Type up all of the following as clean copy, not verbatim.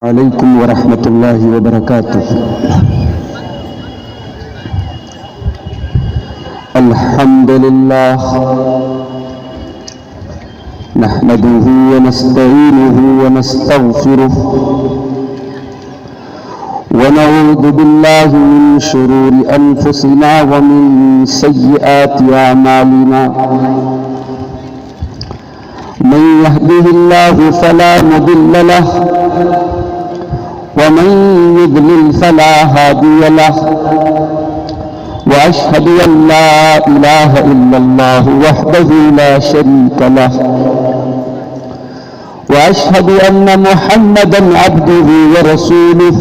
علیکم ورحمۃ اللہ وبرکاتہ۔ الحمد للہ نحمده ونستعینه ونستغفره ونعوذ باللہ من شرور انفسنا ومن سیئات اعمالنا، من يهده الله فلا مضل له ومن يضلل فلا هادي له، وأشهد أن لا إله إلا الله وحده لا شريك له، وأشهد أن محمدا عبده ورسوله،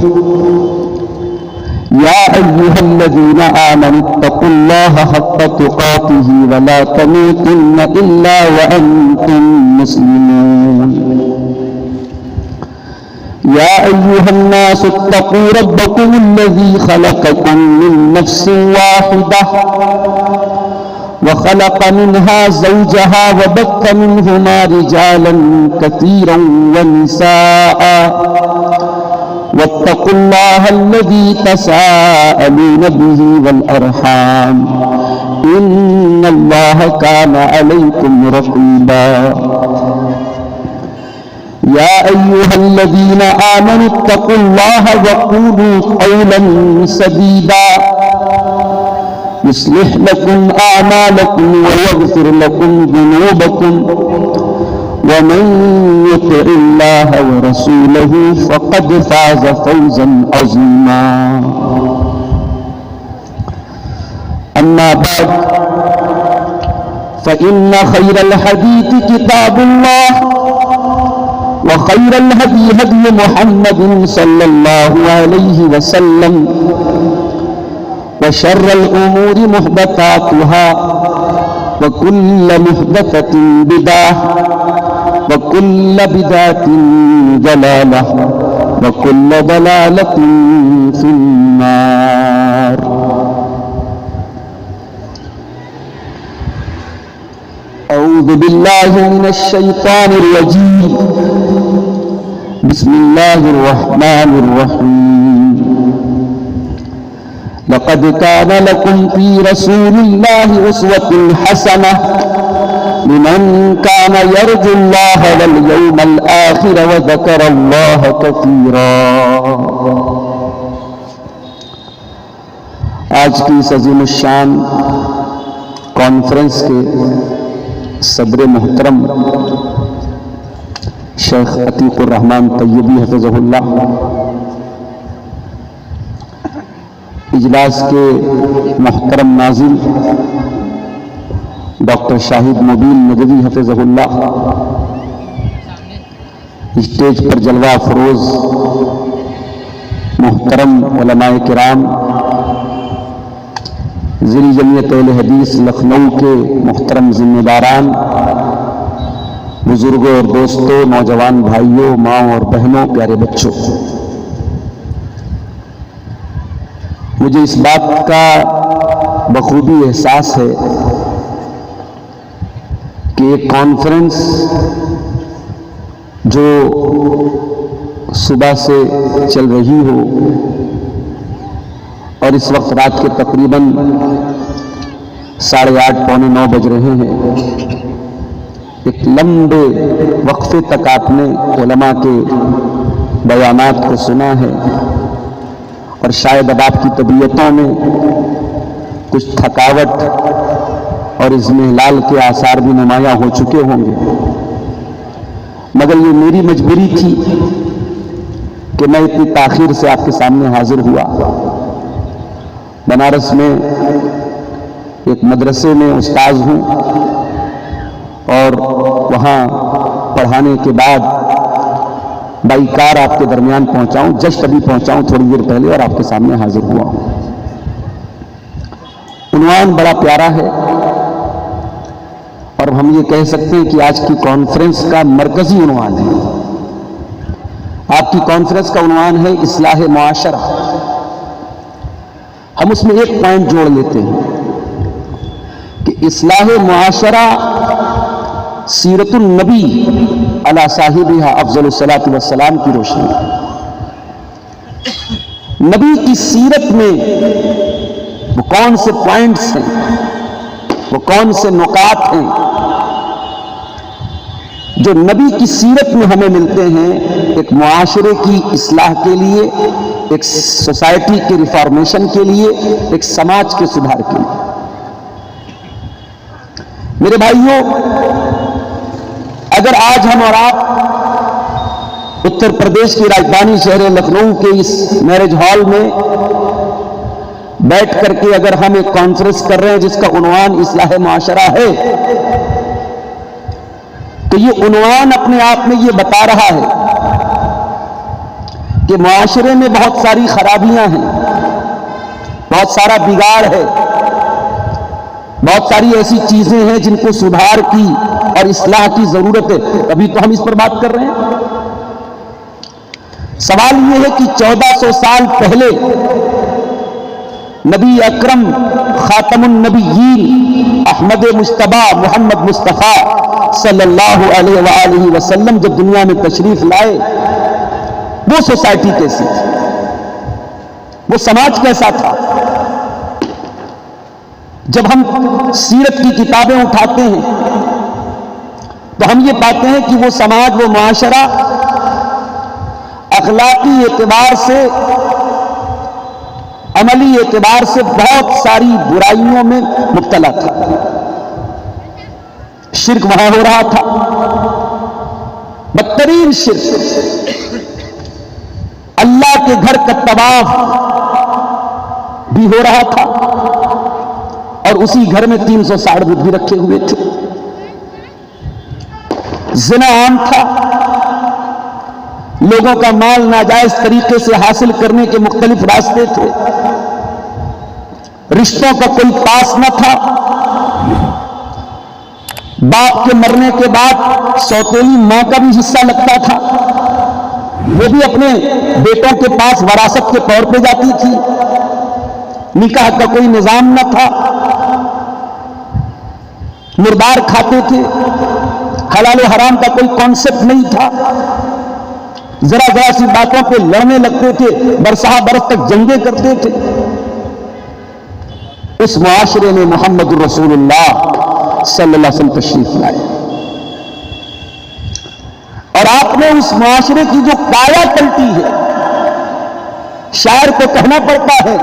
يا أيها الذين آمنوا اتقوا الله حق تقاته ولا تموتن إلا وأنتم مسلمون، يا أيها الناس اتقوا ربكم الذي خلقكم من نفس واحدة وخلق منها زوجها وبث منهما رجالا كثيرا ونساء، واتقوا الله الذي تساءلون به والأرحام إن الله كان عليكم رقيبا، يا أيها الذين آمنوا اتقوا الله وقولوا قولا سديدا يصلح لكم أعمالكم ويغفر لكم ذنوبكم، ومن يطع الله ورسوله فقد فاز فوزا عظيما، أما بعد فإن خير الحديث كتاب الله، وخير الهدي هدي محمد صلى الله عليه وسلم، وشر الأمور محدثاتها، وكل محدثة بدعة، وكل بدعة ضلالة، وكل ضلالة في النار۔ أعوذ بالله من الشيطان الرجيم، بسم الله الرحمن الرحيم، لقد كان لكم في رسول الله أسوة حسنة لمن كان يرجو الله واليوم الآخر وذكر الله كثيرا۔ آج کی اس عظیم الشان کانفرنس کے صدر محترم شیخ عتیق الرحمن طیبی حفظہ اللہ، اجلاس کے محترم ناظر ڈاکٹر شاہد مبین ندوی حفظہ اللہ، اسٹیج پر جلوہ افروز محترم علماء کرام، ذری جمعیت اہل حدیث لکھنؤ کے محترم ذمہ داران، بزرگوں اور دوستوں، نوجوان بھائیوں، ماں اور بہنوں، پیارے بچوں، مجھے اس بات کا بخوبی احساس ہے کہ ایک کانفرنس جو صبح سے چل رہی ہو اور اس وقت رات کے تقریباً 8:30 پونے 9 بج رہے ہیں، ایک لمبے وقفے تک آپ نے علماء کے بیانات کو سنا ہے، اور شاید اب آپ کی طبیعتوں میں کچھ تھکاوٹ اور اضمحلال کے آثار بھی نمایاں ہو چکے ہوں گے، مگر یہ میری مجبوری تھی کہ میں اتنی تاخیر سے آپ کے سامنے حاضر ہوا۔ بنارس میں ایک مدرسے میں استاذ ہوں، اور وہاں پڑھانے کے بعد بائی کار آپ کے درمیان پہنچاؤں، جسٹ ابھی پہنچاؤں تھوڑی دیر پہلے، اور آپ کے سامنے حاضر ہوا ہوں۔ عنوان بڑا پیارا ہے، اور ہم یہ کہہ سکتے ہیں کہ آج کی کانفرنس کا مرکزی عنوان ہے۔ آپ کی کانفرنس کا عنوان ہے اصلاح معاشرہ۔ ہم اس میں ایک پوائنٹ جوڑ لیتے ہیں کہ اصلاح معاشرہ سیرت النبی علی صاحبہ افضل الصلاۃ والسلام کی روشنی، نبی کی سیرت میں وہ کون سے پوائنٹس ہیں، وہ کون سے نکات ہیں جو نبی کی سیرت میں ہمیں ملتے ہیں ایک معاشرے کی اصلاح کے لیے، ایک سوسائٹی کے ریفارمیشن کے لیے، ایک سماج کے سدھار کے لیے۔ میرے بھائیوں، اگر آج ہم اور آپ اتر پردیش کی راجدھانی شہر لکھنؤ کے اس میرج ہال میں بیٹھ کر کے اگر ہم ایک کانفرنس کر رہے ہیں جس کا عنوان اصلاح معاشرہ ہے، تو یہ عنوان اپنے آپ میں یہ بتا رہا ہے کہ معاشرے میں بہت ساری خرابیاں ہیں، بہت سارا بگاڑ ہے، بہت ساری ایسی چیزیں ہیں جن کو سدھار کی اور اصلاح کی ضرورت ہے۔ ابھی تو ہم اس پر بات کر رہے ہیں۔ سوال یہ ہے کہ 1400 سال پہلے نبی اکرم خاتم النبیین احمد مجتبی محمد مصطفیٰ صلی اللہ علیہ وآلہ وسلم جب دنیا میں تشریف لائے، وہ سوسائٹی کیسی تھی، وہ سماج کیسا تھا؟ جب ہم سیرت کی کتابیں اٹھاتے ہیں تو ہم یہ پاتے ہیں کہ وہ سماج، وہ معاشرہ اخلاقی اعتبار سے، عملی اعتبار سے بہت ساری برائیوں میں مبتلا تھا۔ شرک وہاں ہو رہا تھا، بدترین شرک، اللہ کے گھر کا طواف بھی ہو رہا تھا، اور اسی گھر میں 360 بت بھی رکھے ہوئے تھے۔ زنا عام تھا، لوگوں کا مال ناجائز طریقے سے حاصل کرنے کے مختلف راستے تھے، رشتوں کا کوئی پاس نہ تھا، باپ کے مرنے کے بعد سوتیلی ماں کا بھی حصہ لگتا تھا، وہ بھی اپنے بیٹوں کے پاس وراثت کے طور پہ جاتی تھی، نکاح کا کوئی نظام نہ تھا، مردار کھاتے تھے، حلال و حرام کا کوئی کانسیپٹ نہیں تھا، ذرا ذرا سی باتوں پہ لڑنے لگتے تھے، برسہ برس تک جنگیں کرتے تھے۔ اس معاشرے میں محمد رسول اللہ صلی اللہ علیہ وسلم تشریف لائے، اور آپ نے اس معاشرے کی جو کایا پلٹی ہے، شاعر کو کہنا پڑتا ہے،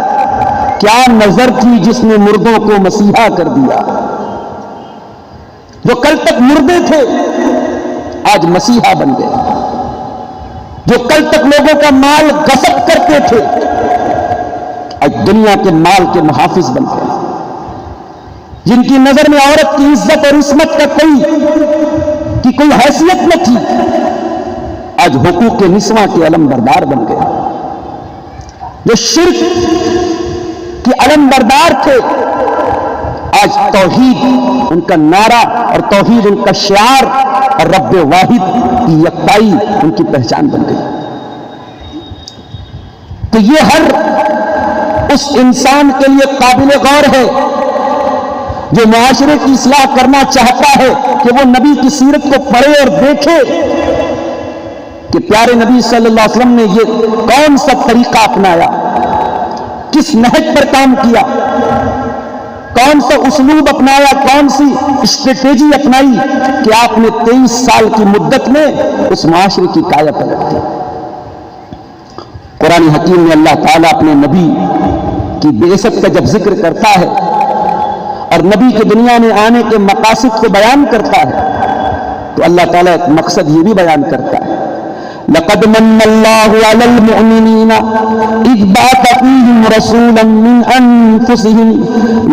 کیا نظر تھی جس نے مردوں کو مسیحا کر دیا۔ جو کل تک مردے تھے آج مسیحا بن گئے، جو کل تک لوگوں کا مال غصب کرتے تھے آج دنیا کے مال کے محافظ بن گئے، جن کی نظر میں عورت کی عزت اور عصمت کا کوئی حیثیت نہ تھی، آج حقوق کے نسواں کے علم بردار بن گئے، جو شرک کے علم بردار تھے آج توحید ان کا نعرہ اور توحید ان کا شعار اور رب واحد کی یکتائی ان کی پہچان بن گئی۔ تو یہ ہر اس انسان کے لیے قابل غور ہے جو معاشرے کی اصلاح کرنا چاہتا ہے کہ وہ نبی کی سیرت کو پڑھے اور دیکھے کہ پیارے نبی صلی اللہ علیہ وسلم نے یہ کون سا طریقہ اپنایا، کس نہج پر کام کیا، کون سا اسلوب اپنایا، کون سی اسٹریٹجی اپنائی کہ آپ نے 23 سال کی مدت میں اس معاشرے کی کایا پلٹ دی۔ قرآن حکیم میں اللہ تعالیٰ اپنے نبی کی بعثت کا جب ذکر کرتا ہے اور نبی کے دنیا میں آنے کے مقاصد کو بیان کرتا ہے تو اللہ تعالیٰ ایک مقصد یہ بھی بیان کرتا ہے، لقد من اللہ علی المؤمنین اذ بعث فیہم رسولا من انفسہم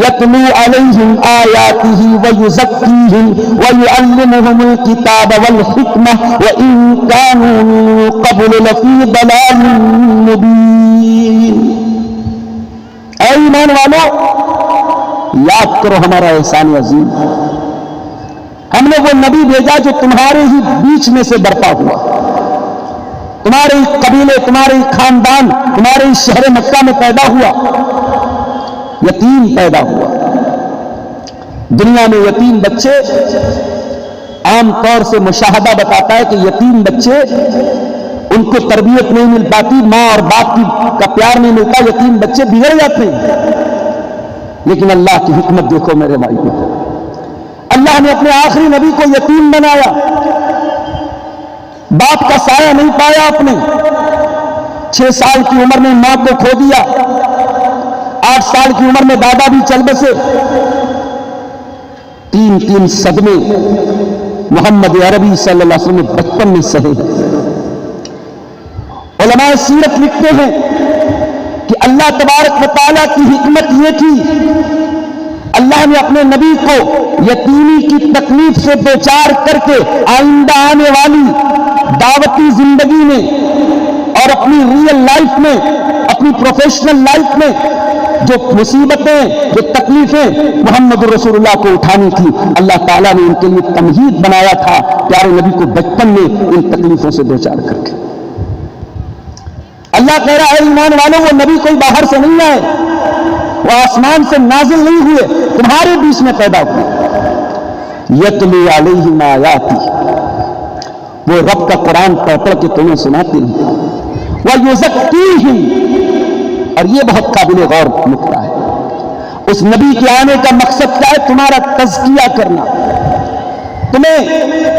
یتلو علیہم آیاتہ ویزکیہم ویعلمہم الکتاب والحکمہ وإن کانوا من قبل لفی ضلال مبین۔ اے ایمان والو، یاد کرو ہمارا احسان عظیم، ہم نے وہ نبی بھیجا جو تمہارے ہی بیچ میں سے برپا ہوا، تمہارے ہی قبیلے، تمہارے ہی خاندان، تمہارے ہی شہر مکہ میں پیدا ہوا، یتیم پیدا ہوا۔ دنیا میں یتیم بچے عام طور سے مشاہدہ بتاتا ہے کہ یتیم بچے ان کو تربیت نہیں مل پاتی، ماں اور باپ کا پیار نہیں ملتا، یتیم بچے بگڑ جاتے ہیں۔ لیکن اللہ کی حکمت دیکھو میرے بھائیو، اللہ نے اپنے آخری نبی کو یتیم بنایا، باپ کا سایہ نہیں پایا اپنے، 6 سال کی عمر میں ماں کو کھو دیا، 8 سال کی عمر میں دادا بھی چل بسے، 3 صدمے محمد عربی صلی اللہ علیہ وسلم نے بچپن میں سہے۔ علماء سیرت لکھتے ہیں کہ اللہ تبارک و تعالیٰ کی حکمت یہ تھی، اللہ نے اپنے نبی کو یتیمی کی تکلیف سے دوچار کر کے آئندہ آنے والی دعوتی زندگی میں اور اپنی ریئل لائف میں، اپنی پروفیشنل لائف میں جو مصیبتیں، جو تکلیفیں محمد رسول اللہ کو اٹھانی تھی، اللہ تعالیٰ نے ان کے لیے تمہید بنایا تھا پیارے نبی کو بچپن میں ان تکلیفوں سے دوچار کر کے۔ اللہ کہہ رہا ہے ایمان والوں، وہ نبی کوئی باہر سے نہیں آئے، وہ آسمان سے نازل نہیں ہوئے، تمہارے بیچ میں پیدا ہوئے۔ یتلو علیہم آیاتی، وہ رب کا قرآن پڑھ پڑھ کے تمہیں سناتے ہیں، وَيُزَكِّيهِمْ، اور یہ بہت قابل غور نکتہ ہے۔ اس نبی کے آنے کا مقصد کیا ہے؟ تمہارا تزکیہ کرنا، تمہیں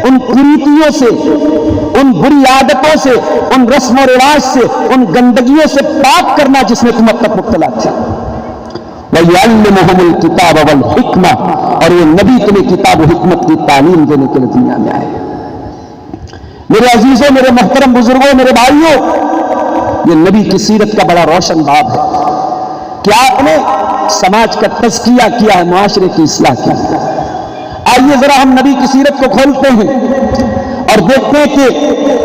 ان کریتیوں سے، ان بری عادتوں سے، ان رسم و رواج سے، ان گندگیوں سے پاک کرنا جس میں تم اب تک مبتلا تھے۔ وَيُعَلِّمُهُمُ الْكِتَابَ وَالْحِكْمَةَ، اور یہ نبی تمہیں کتاب و حکمت کی تعلیم دینے کے لیے دنیا میں آئے۔ میرے عزیزوں، میرے محترم بزرگوں، میرے بھائیوں، یہ نبی کی سیرت کا بڑا روشن باب ہے کہ آپ نے سماج کا تزکیہ کیا ہے، معاشرے کی اصلاح کی ہے۔ آئیے ذرا ہم نبی کی سیرت کو کھولتے ہیں اور دیکھتے ہیں کہ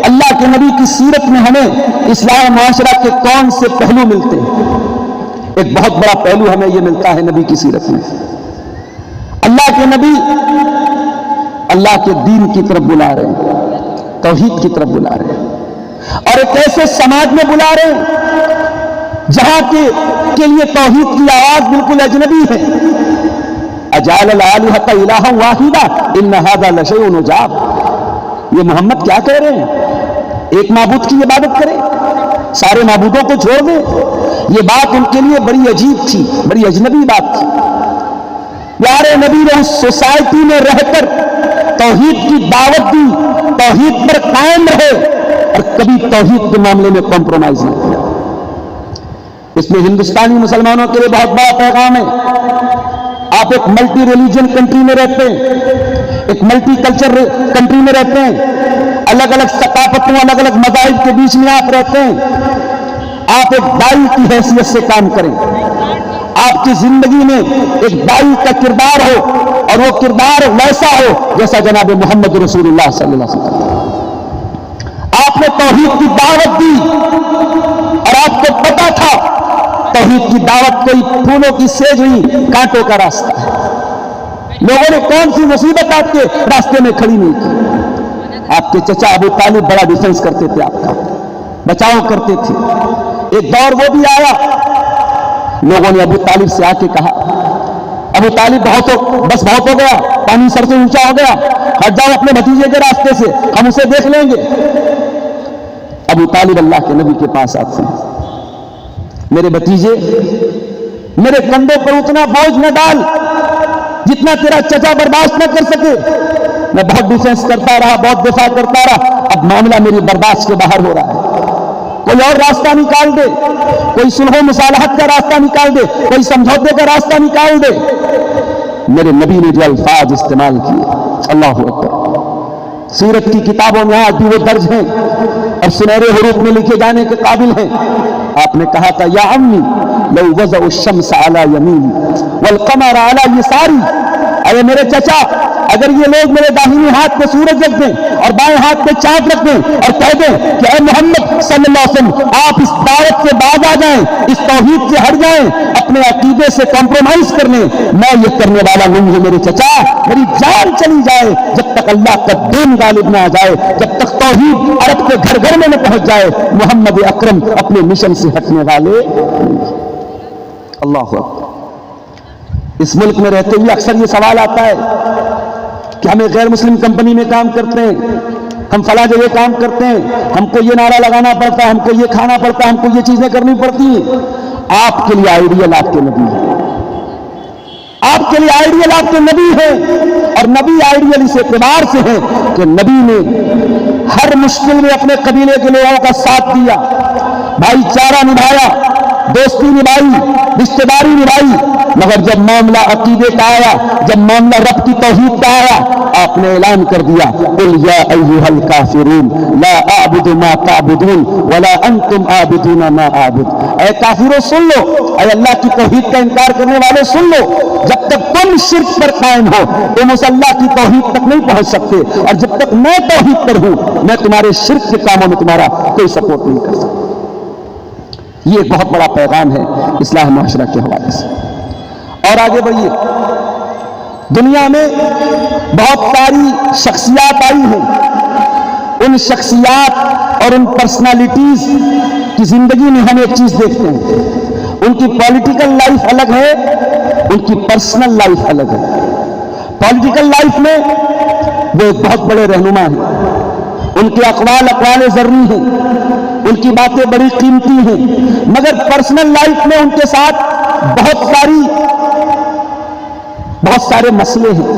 اللہ کے نبی کی سیرت میں ہمیں اصلاح معاشرہ کے کون سے پہلو ملتے ہیں۔ ایک بہت بڑا پہلو ہمیں یہ ملتا ہے نبی کی سیرت میں، اللہ کے نبی اللہ کے دین کی طرف بلا رہے ہیں، توحید کی طرف بلا رہے ہیں، اور ایک ایسے سماج میں بلا رہے ہیں جہاں کے لیے توحید کی آواز بالکل اجنبی ہے۔ اجعل الآلہۃ الہا واحدا ان ھذا لشیء عجاب، یہ محمد کیا کہہ رہے ہیں؟ ایک معبود کی عبادت کریں، سارے معبودوں کو چھوڑ دیں؟ یہ بات ان کے لیے بڑی عجیب تھی، بڑی اجنبی بات تھی۔ پیارے نبی نے اس سوسائٹی میں رہ کر توحید کی دعوت دی، توحید پر قائم رہے اور کبھی توحید کے معاملے میں کمپرومائز نہیں کیا۔ اس میں ہندوستانی مسلمانوں کے لیے بہت بڑا پیغام ہے۔ آپ ایک ملٹی ریلیجن کنٹری میں رہتے ہیں، ایک ملٹی کلچر کنٹری میں رہتے ہیں، الگ الگ ثقافتوں، الگ الگ مذاہب کے بیچ میں آپ رہتے ہیں۔ آپ ایک دائی کی حیثیت سے کام کریں، آپ کی زندگی میں ایک دائی کا کردار ہو اور وہ کردار ویسا ہو جیسا جناب محمد رسول اللہ صلی اللہ علیہ وسلم۔ آپ نے توحید کی دعوت دی اور آپ کو پتا تھا توحید کی دعوت کوئی پھولوں کی سیج نہیں، کانٹوں کا راستہ ہے۔ لوگوں نے کون سی مصیبت آپ کے راستے میں کھڑی نہیں کی۔ آپ کے چچا ابو طالب بڑا ڈیفنس کرتے تھے، آپ کا بچاؤ کرتے تھے۔ ایک دور وہ بھی آیا، لوگوں نے ابو طالب سے آ کے کہا ابو طالب بہت ہو گیا، پانی سر سے اونچا ہو گیا، ہٹ جاؤ اپنے بھتیجے کے راستے سے، ہم اسے دیکھ لیں گے۔ ابو طالب اللہ کے نبی کے پاس آتے ہیں، میرے بھتیجے، میرے کندھوں پر اتنا بوجھ نہ ڈال جتنا تیرا چچا برداشت نہ کر سکے۔ میں بہت ڈیفنس کرتا رہا، بہت دفاع کرتا رہا، اب معاملہ میری برداشت کے باہر ہو رہا ہے، کوئی اور راستہ نکال دے، کوئی صلح و مصالحت کا راستہ نکال دے، کوئی سمجھوتے کا راستہ نکال دے۔ میرے نبی نے جو الفاظ استعمال کیے، اللہ اکبر، سیرت کی کتابوں میں آج بھی وہ درج ہیں اور سنہرے حروف میں لکھے جانے کے قابل ہیں۔ آپ نے کہا تھا یا امی لو وضع الشمس علی یمینی والقمر علی یساری، اے میرے چچا، اگر یہ لوگ میرے داہنے ہاتھ پہ سورج رکھ دیں اور بائیں ہاتھ پہ چاند رکھ دیں اور کہہ دیں کہ اے محمد صلی اللہ علیہ وسلم آپ اس دعوت سے باز آ جائیں، اس توحید سے ہٹ جائیں، اپنے عقیدے سے کمپرومائز کر لیں، میں یہ کرنے والا نہیں ہوں میرے چچا، میری جان چلی جائے جب تک اللہ کا دین غالب نہ آ جائے، جب تک توحید عرب کے گھر گھر میں نہ پہنچ جائے، محمد اکرم اپنے مشن سے ہٹنے والے۔ اللہ اکبر۔ اس ملک میں رہتے ہوئے اکثر یہ سوال آتا ہے کہ ہمیں غیر مسلم کمپنی میں کام کرتے ہیں، ہم فلاں جگہ کام کرتے ہیں، ہم کو یہ نعرہ لگانا پڑتا ہے، ہم کو یہ کھانا پڑتا ہے، ہم کو یہ چیزیں کرنی پڑتی ہیں۔ آپ کے لیے آئیڈیل آپ کے نبی ہے، آپ کے لیے آئیڈیل آپ کے نبی ہے، اور نبی آئیڈیل اس اعتبار سے ہے کہ نبی نے ہر مشکل میں اپنے قبیلے کے لوگوں کا ساتھ دیا، بھائی چارہ نبھایا، دوستی نبھائی، رشتہ داری نبھائی، مگر جب معاملہ عقیدے کا آیا، جب معاملہ رب کی توحید کا آیا، آپ نے اعلان کر دیا قل یا ایھا الکافرون لا اعبد ما تعبدون ولا انتم عابدون ما اعبد۔ اے کافروں سن لو، اے اللہ کی توحید کا انکار کرنے والے سن لو، جب تک تم شرک پر قائم ہو تم اس اللہ کی توحید تک نہیں پہنچ سکتے، اور جب تک میں توحید پر ہوں میں تمہارے شرک کے کاموں میں تمہارا کوئی سپورٹ نہیں کر سکتا۔ یہ ایک بہت بڑا پیغام ہے اصلاح معاشرہ کے حوالے سے۔ اور آگے بڑھیے، دنیا میں بہت ساری شخصیات آئی ہیں، ان شخصیات اور ان پرسنالٹیز کی زندگی میں ہم ایک چیز دیکھتے ہیں، ان کی پولیٹیکل لائف الگ ہے، ان کی پرسنل لائف الگ ہے۔ پولیٹیکل لائف میں وہ ایک بہت بڑے رہنما ہیں، ان کے اقوال ضروری ہیں، ان کی باتیں بڑی قیمتی ہیں، مگر پرسنل لائف میں ان کے ساتھ بہت سارے مسئلے ہیں۔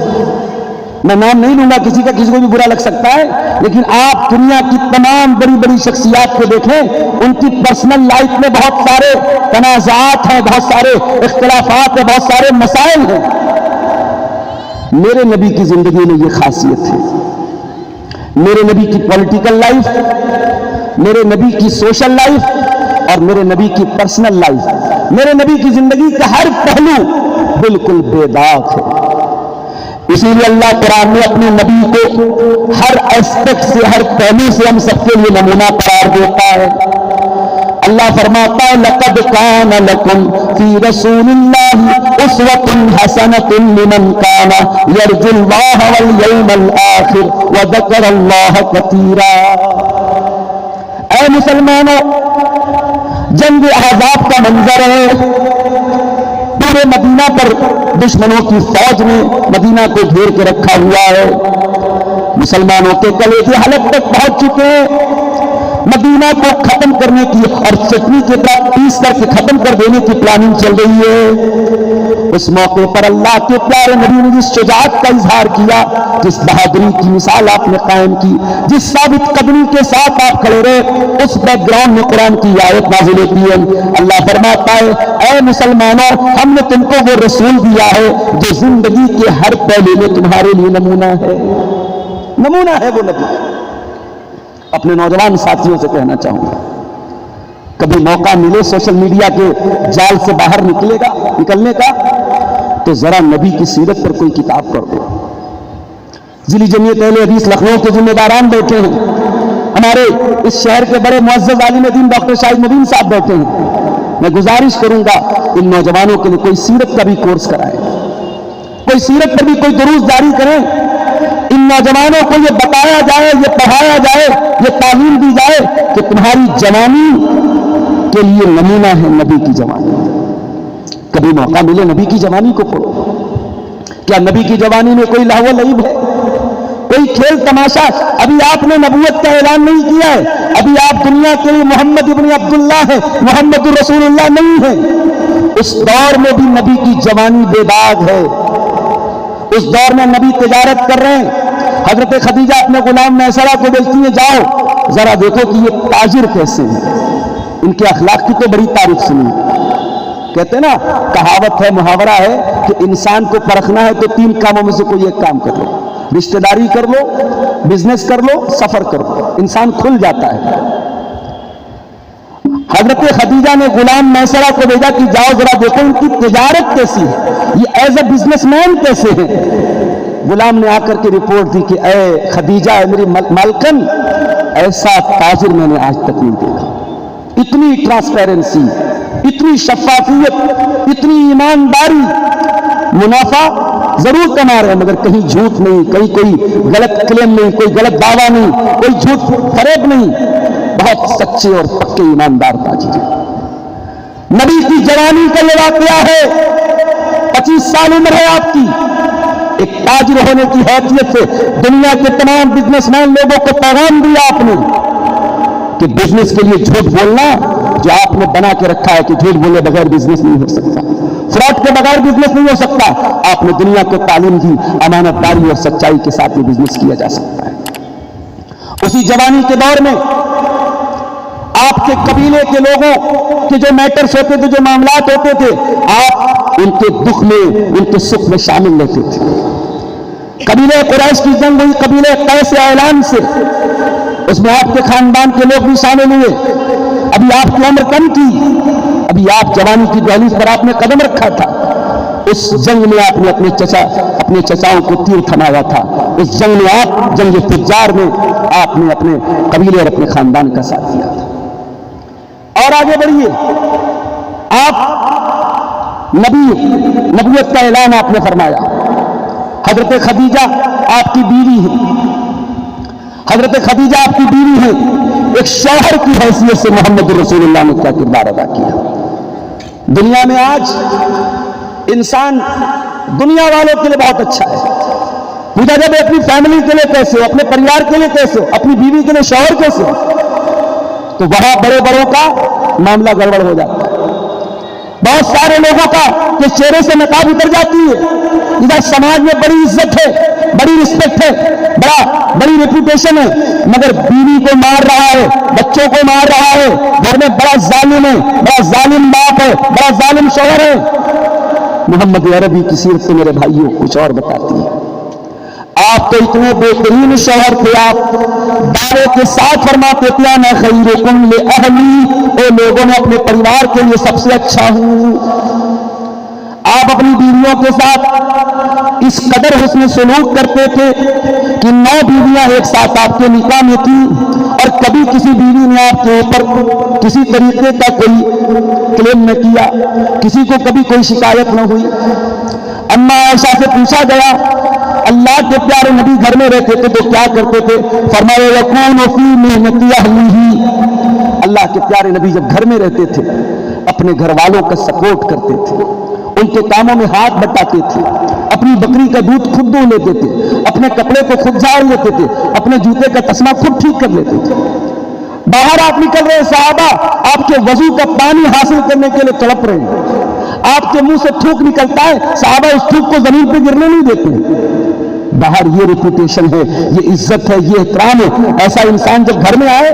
میں نام نہیں لوں گا کسی کا، کسی کو بھی برا لگ سکتا ہے، لیکن آپ دنیا کی تمام بڑی بڑی شخصیات کو دیکھیں، ان کی پرسنل لائف میں بہت سارے تنازعات ہیں، بہت سارے اختلافات ہیں، بہت سارے مسائل ہیں۔ میرے نبی کی زندگی میں یہ خاصیت ہے، میرے نبی کی پولیٹیکل لائف، میرے نبی کی سوشل لائف اور میرے نبی کی پرسنل لائف، میرے نبی کی زندگی کا ہر پہلو بالکل بے داغ ہے۔ اسی لیے اللہ قرآن میں اپنے نبی کو ہر اسپیکٹ سے، ہر پہلو سے ہم سب کے لیے نمونہ قرار دیتا ہے۔ اللہ فرماتا ہے لقد کان لکم فی رسول اللہ اسوۃ حسنۃ لمن کان یرجو اللہ والیوم الآخر وذکر اللہ کثیرا۔ اے مسلمانوں، جنگ احزاب کا منظر ہے، پورے مدینہ پر دشمنوں کی فوج نے مدینہ کو گھیر کے رکھا ہوا ہے، مسلمانوں کے کلیجے حلق تک پہنچ چکے ہیں، مدینہ کو ختم کرنے کی اور چٹنی کے ساتھ پیس کر کے ختم کر دینے کی پلاننگ چل رہی ہے۔ اس موقع پر اللہ کے پیارے نبی نے جس شجاعت کا اظہار کیا، جس بہادری کی مثال آپ نے قائم کی، جس ثابت قدمی کے ساتھ آپ کھڑے رہے، اس بیک گراؤنڈ میں قرآن کی آیت نازل ہوتی ہے۔ اللہ فرماتا ہے اے مسلمانوں، ہم نے تم کو وہ رسول دیا ہے جو زندگی کے ہر پہلو میں تمہارے لیے نمونہ ہے، نمونہ ہے وہ نبی۔ اپنے نوجوان ساتھیوں سے کہنا چاہوں گا، کبھی موقع ملے سوشل میڈیا کے جال سے باہر نکلنے کا، تو ذرا نبی کی سیرت پر کوئی کتاب پڑھ دو۔ ضلع جمعیت اہل حدیث لکھنؤ کے ذمہ داران بیٹھے ہیں، ہمارے اس شہر کے بڑے معزز عالم دین ڈاکٹر شاہد مبین صاحب بیٹھے ہیں، میں گزارش کروں گا ان نوجوانوں کے لیے کوئی سیرت کا بھی کورس کرائیں، کوئی سیرت پر بھی کوئی دروس جاری کریں، ان نوجوانوں کو یہ بتایا جائے، یہ پڑھایا جائے، یہ تعلیم دی جائے کہ تمہاری جوانی کے لیے نمونہ ہے نبی کی جوانی۔ کبھی موقع ملے نبی کی جوانی کو پڑھو۔ کیا نبی کی جوانی میں کوئی لہو و لعب ہے، کوئی کھیل تماشا؟ ابھی آپ نے نبوت کا اعلان نہیں کیا ہے، ابھی آپ دنیا کے لیے محمد ابن عبداللہ ہے، محمد رسول اللہ نہیں ہے۔ اس دور میں بھی نبی کی جوانی بے داغ ہے، اس دور میں نبی تجارت کر رہے ہیں۔ حضرت خدیجہ اپنے غلام میسرہ کو بولتی ہیں جاؤ ذرا دیکھو کہ یہ تاجر کیسے ہیں، ان کے اخلاق کی تو بڑی تعریف سنی۔ کہتے ہیں نا، کہاوت ہے، محاورہ ہے کہ انسان کو پرکھنا ہے تو 3 کاموں میں سے کوئی ایک کام کر لو، رشتہ داری کر لو، بزنس کر لو، سفر کر لو، انسان کھل جاتا ہے۔ حضرت خدیجہ نے غلام میسرہ کو بھیجا کہ جاؤ ذرا دیکھو ان کی تجارت کیسی ہے، یہ ایز اے بزنس مین کیسے ہیں۔ غلام نے آ کر کے رپورٹ دی کہ اے خدیجہ، اے میری مالکن، ایسا تاجر میں نے آج تک نہیں دیکھا، اتنی ٹرانسپیرنسی، اتنی شفافیت، اتنی ایمانداری، منافع ضرور کما رہے ہیں مگر کہیں جھوٹ نہیں، کہیں کوئی غلط کلیم نہیں، کوئی غلط دعویٰ نہیں، کوئی جھوٹ فریب نہیں، بہت سچے اور پکے ایماندار تاجر ہیں۔ نبی کی جوانی کا یہ واقعہ ہے، 25 سال عمر ہے آپ کی، ایک تاجر ہونے کی حیثیت سے دنیا کے تمام بزنس مین لوگوں کو پیغام دیا آپ نے کہ بزنس کے لیے جھوٹ بولنا جو آپ نے بنا کے رکھا ہے کہ جھوٹ بولے بغیر بزنس نہیں ہو سکتا، فراڈ کے بغیر بزنس نہیں ہو سکتا، آپ نے دنیا کو تعلیم دی امانت داری اور سچائی کے ساتھ یہ بزنس کیا جا سکتا ہے۔ اسی جوانی کے دور میں آپ کے قبیلے کے لوگوں کے جو میٹرز ہوتے تھے، جو معاملات ہوتے تھے، آپ ان کے دکھ میں ان کے سکھ میں شامل لیتے تھے۔ قبیلے قریش کی جنگ ہوئی قبیلے قیس اعلان سے، اس میں آپ کے خاندان کے لوگ بھی شامل ہوئے۔ ابھی آپ کی عمر کم تھی، ابھی آپ جوانی کی دہلیز پر آپ نے قدم رکھا تھا، اس جنگ میں آپ نے اپنے چچاؤں کو تیر تھمایا تھا، اس جنگ میں آپ جنگ فجار میں آپ نے اپنے قبیلے اور اپنے خاندان کا ساتھ دیا تھا۔ اور آگے بڑھیے، آپ نبوت کا اعلان آپ نے فرمایا۔ حضرت خدیجہ آپ کی بیوی ہے، حضرت خدیجہ آپ کی بیوی ہے، ایک شوہر کی حیثیت سے محمد رسول اللہ نے کیا کردار ادا کیا۔ دنیا میں آج انسان دنیا والوں کے لیے بہت اچھا ہے، پوچھا جب اپنی فیملی کے لیے کیسے ہو، اپنے پریوار کے لیے کیسے ہو، اپنی بیوی کے لیے شوہر کیسے ہو، تو وہاں بڑے بڑوں کا معاملہ گڑبڑ ہو جاتا ہے، بہت سارے لوگوں کا کہ چہرے سے نقاب اتر جاتی ہے۔ ادھر سماج میں بڑی عزت ہے، بڑی رسپیکٹ ہے، بڑی ریپوٹیشن ہے، مگر بیوی کو مار رہا ہے، بچوں کو مار رہا ہے، گھر میں بڑا ظالم ہے، بڑا ظالم باپ ہے، بڑا ظالم شوہر ہے۔ محمد عربی کی سیرت سے میرے بھائیوں کچھ اور بتاتی ہے۔ آپ تو اتنے بہترین شوہر تھے، آپ دعوے کے ساتھ فرماتے تھے انا خیرکم لأہلی، اے لوگوں میں اپنے پریوار کے لیے سب سے اچھا ہوں۔ آپ اپنی بیویوں کے ساتھ اس قدر حسن سلوک کرتے تھے کہ 9 بیویاں ایک ساتھ آپ کے نکاح میں تھیں، اور کبھی کسی بیوی نے آپ کے اوپر کسی طریقے کا کوئی کلیم نہ کیا، کسی کو کبھی کوئی شکایت نہ ہوئی۔ اما عائشہ سے پوچھا گیا اللہ کے پیارے نبی گھر میں رہتے تھے تو کیا کرتے تھے؟ فرمایا یکون فی محنت اہلہ، اللہ کے پیارے نبی جب گھر میں رہتے تھے اپنے گھر والوں کا سپورٹ کرتے تھے، ان کے کاموں میں ہاتھ بٹاتے تھے، اپنی بکری کا دودھ خود دو لیتے تھے، اپنے کپڑے کو خود جھاڑ لیتے تھے، اپنے جوتے کا تسمہ خود ٹھیک کر لیتے تھے۔ باہر آپ نکل رہے صحابہ آپ کے وضو کا پانی حاصل کرنے کے لیے تڑپ رہے ہیں، آپ کے منہ سے تھوک نکلتا ہے، صحابہ اس تھوک کو زمین پہ گرنے نہیں دیتے۔ باہر یہ ریپوٹیشن ہے، یہ عزت ہے، یہ احترام ہے۔ ایسا انسان جب گھر میں آئے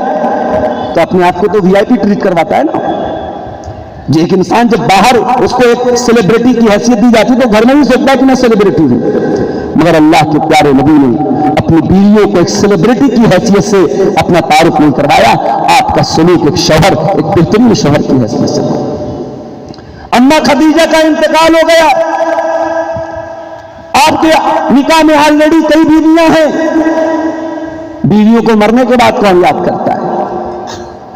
تو اپنے آپ کو تو وی آئی پی ٹریٹ کرواتا ہے نا۔ ایک انسان جب باہر اس کو ایک سیلیبریٹی کی حیثیت دی جاتی تو گھر میں بھی سوچتا ہے کہ میں سیلیبریٹی ہوں، مگر اللہ کے پیارے نبی نے اپنی بیویوں کو ایک سیلیبریٹی کی حیثیت سے اپنا تعارف نہیں کروایا، آپ کا سلوک ایک شوہر، ایک بہترین شوہر کی حیثیت سے۔ اما خدیجہ کا انتقال ہو گیا، آپ کے نکاح میں آلریڈی کئی بیویاں ہیں، بیویوں کو مرنے کے بعد کون یاد کرتا ہے؟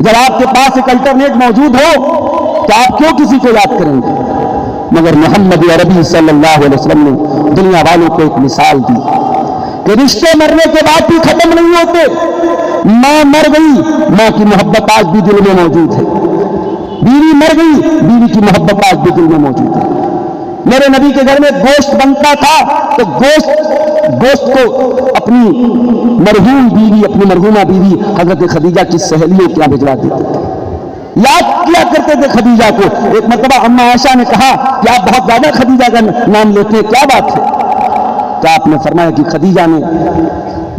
جب آپ کے پاس ایک الٹرنیٹ موجود ہو تو آپ کیوں کسی کو یاد کریں گے؟ مگر محمد عربی صلی اللہ علیہ وسلم نے دنیا والوں کو ایک مثال دی کہ رشتے مرنے کے بعد بھی ختم نہیں ہوتے۔ ماں مر گئی، ماں کی محبت آج بھی دل میں موجود ہے، بیوی مر گئی، بیوی کی محبت آج بھی دل میں موجود ہے۔ میرے نبی کے گھر میں گوشت بنتا تھا تو گوشت کو اپنی مرحوم بیوی، اپنی مرحومہ بیوی حضرت خدیجہ کی سہیلیوں کے یہاں بھجوا دیتے تھے، یاد کیا کرتے تھے خدیجہ کو۔ ایک مرتبہ اما عائشہ نے کہا کہ آپ بہت زیادہ خدیجہ کا نام لیتے ہیں، کیا بات ہے؟ تو آپ نے فرمایا کہ خدیجہ نے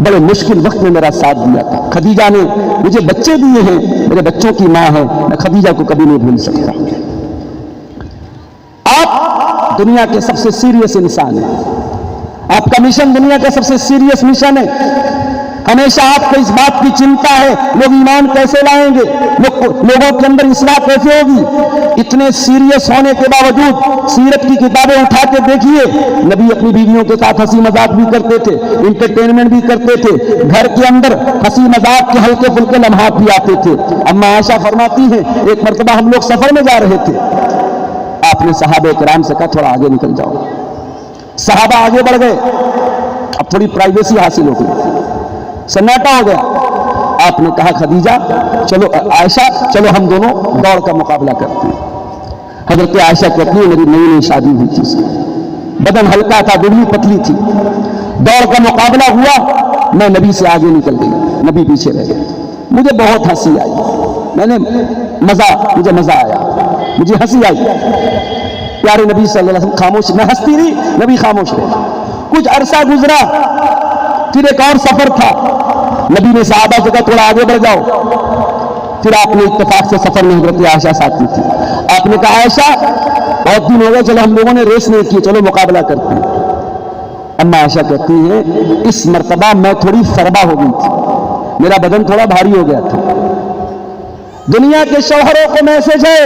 بڑے مشکل وقت میں میرا ساتھ دیا تھا، خدیجہ نے مجھے بچے دیے ہیں، میرے بچوں کی ماں ہے، میں خدیجہ کو کبھی نہیں بھول سکتا۔ آپ دنیا کے سب سے سیریس انسان ہیں، آپ کا مشن دنیا کا سب سے سیریس مشن ہے۔ ہمیشہ آپ کو اس بات کی چنتا ہے لوگ ایمان کیسے لائیں گے، لوگوں کے اندر اصلاح کیسے ہوگی۔ اتنے سیریس ہونے کے باوجود سیرت کی کتابیں اٹھا کے دیکھیے، نبی اپنی بیویوں کے ساتھ ہنسی مذاق بھی کرتے تھے، انٹرٹینمنٹ بھی کرتے تھے، گھر کے اندر ہنسی مذاق کے ہلکے پھلکے لمحات بھی آتے تھے۔ اما عائشہ فرماتی ہیں ایک مرتبہ ہم لوگ سفر میں جا رہے تھے، آپ نے صحابہ کرام سے کہا تھوڑا آگے نکل جاؤ، صحابہ آگے بڑھ گئے، اب تھوڑی پرائیویسی حاصل ہو گئی، سناٹا ہو گیا۔ آپ نے کہا خدیجہ چلو، عائشہ چلو ہم دونوں دوڑ کا مقابلہ کرتے ہیں۔ حضرت عائشہ کہتی ہے میری نئی نئی شادی ہوئی تھی، بدن ہلکا تھا، دبلی پتلی تھی. دوڑ کا مقابلہ ہوا، میں نبی سے آگے نکل گئی، نبی پیچھے رہ گئے. مجھے بہت ہنسی آئی، مجھے مزہ آیا، مجھے ہنسی آئی. پیارے نبی صلی اللہ علیہ وسلم خاموش، میں ہنستی رہی، نبی خاموش رہے. کچھ عرصہ گزرا، پھر ایک اور سفر تھا. نبی نے صحابہ سے کہا تھوڑا آگے بڑھ جاؤ. پھر آپ نے اتفاق سے سفر میں حضرت عائشہ ساتھی تھی. آپ نے کہا عائشہ بہت دن ہو گئے، چلو ہم لوگوں نے ریس نہیں کی، چلو مقابلہ کرتے ہیں. اما عائشہ کہتی ہیں اس مرتبہ میں تھوڑی فربا ہو گئی تھی، میرا بدن تھوڑا بھاری ہو گیا تھا. دنیا کے شوہروں کو میسج ہے،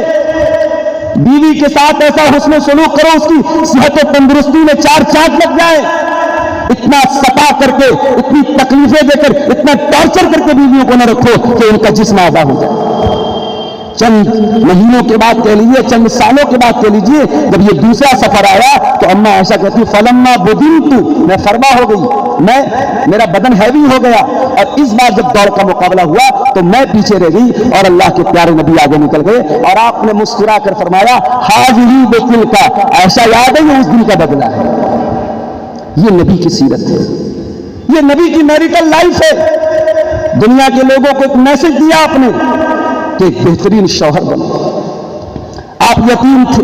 بیوی کے ساتھ ایسا حسن سلوک کرو اس کی صحت و تندرستی میں 4 چاند لگ جائے. اتنا ستا کر کے، اتنی تکلیفیں دے کر، اتنا ٹارچر کر کے بیویوں کو نہ رکھو کہ ان کا جسم آزا ہو جائے. چند مہینوں کے بعد کہہ لیجیے، چند سالوں کے بعد کہہ لیجیے، جب یہ دوسرا سفر آیا تو اما عائشہ کہتی فلما بدنت، میں فرما ہو گئی، میرا بدن ہیوی ہو گیا. اور اس بار جب دوڑ کا مقابلہ ہوا تو میں پیچھے رہ گئی اور اللہ کے پیارے نبی آگے نکل گئے. اور آپ نے مسکرا کر فرمایا حاضری بکل کا، عائشہ یاد ہے یہ اس دن کا بدلہ ہے. یہ نبی کی سیرت ہے، یہ نبی کی میریٹل لائف ہے. دنیا کے لوگوں کو ایک میسج دیا آپ نے کہ ایک بہترین شوہر بنو. آپ یتیم تھے،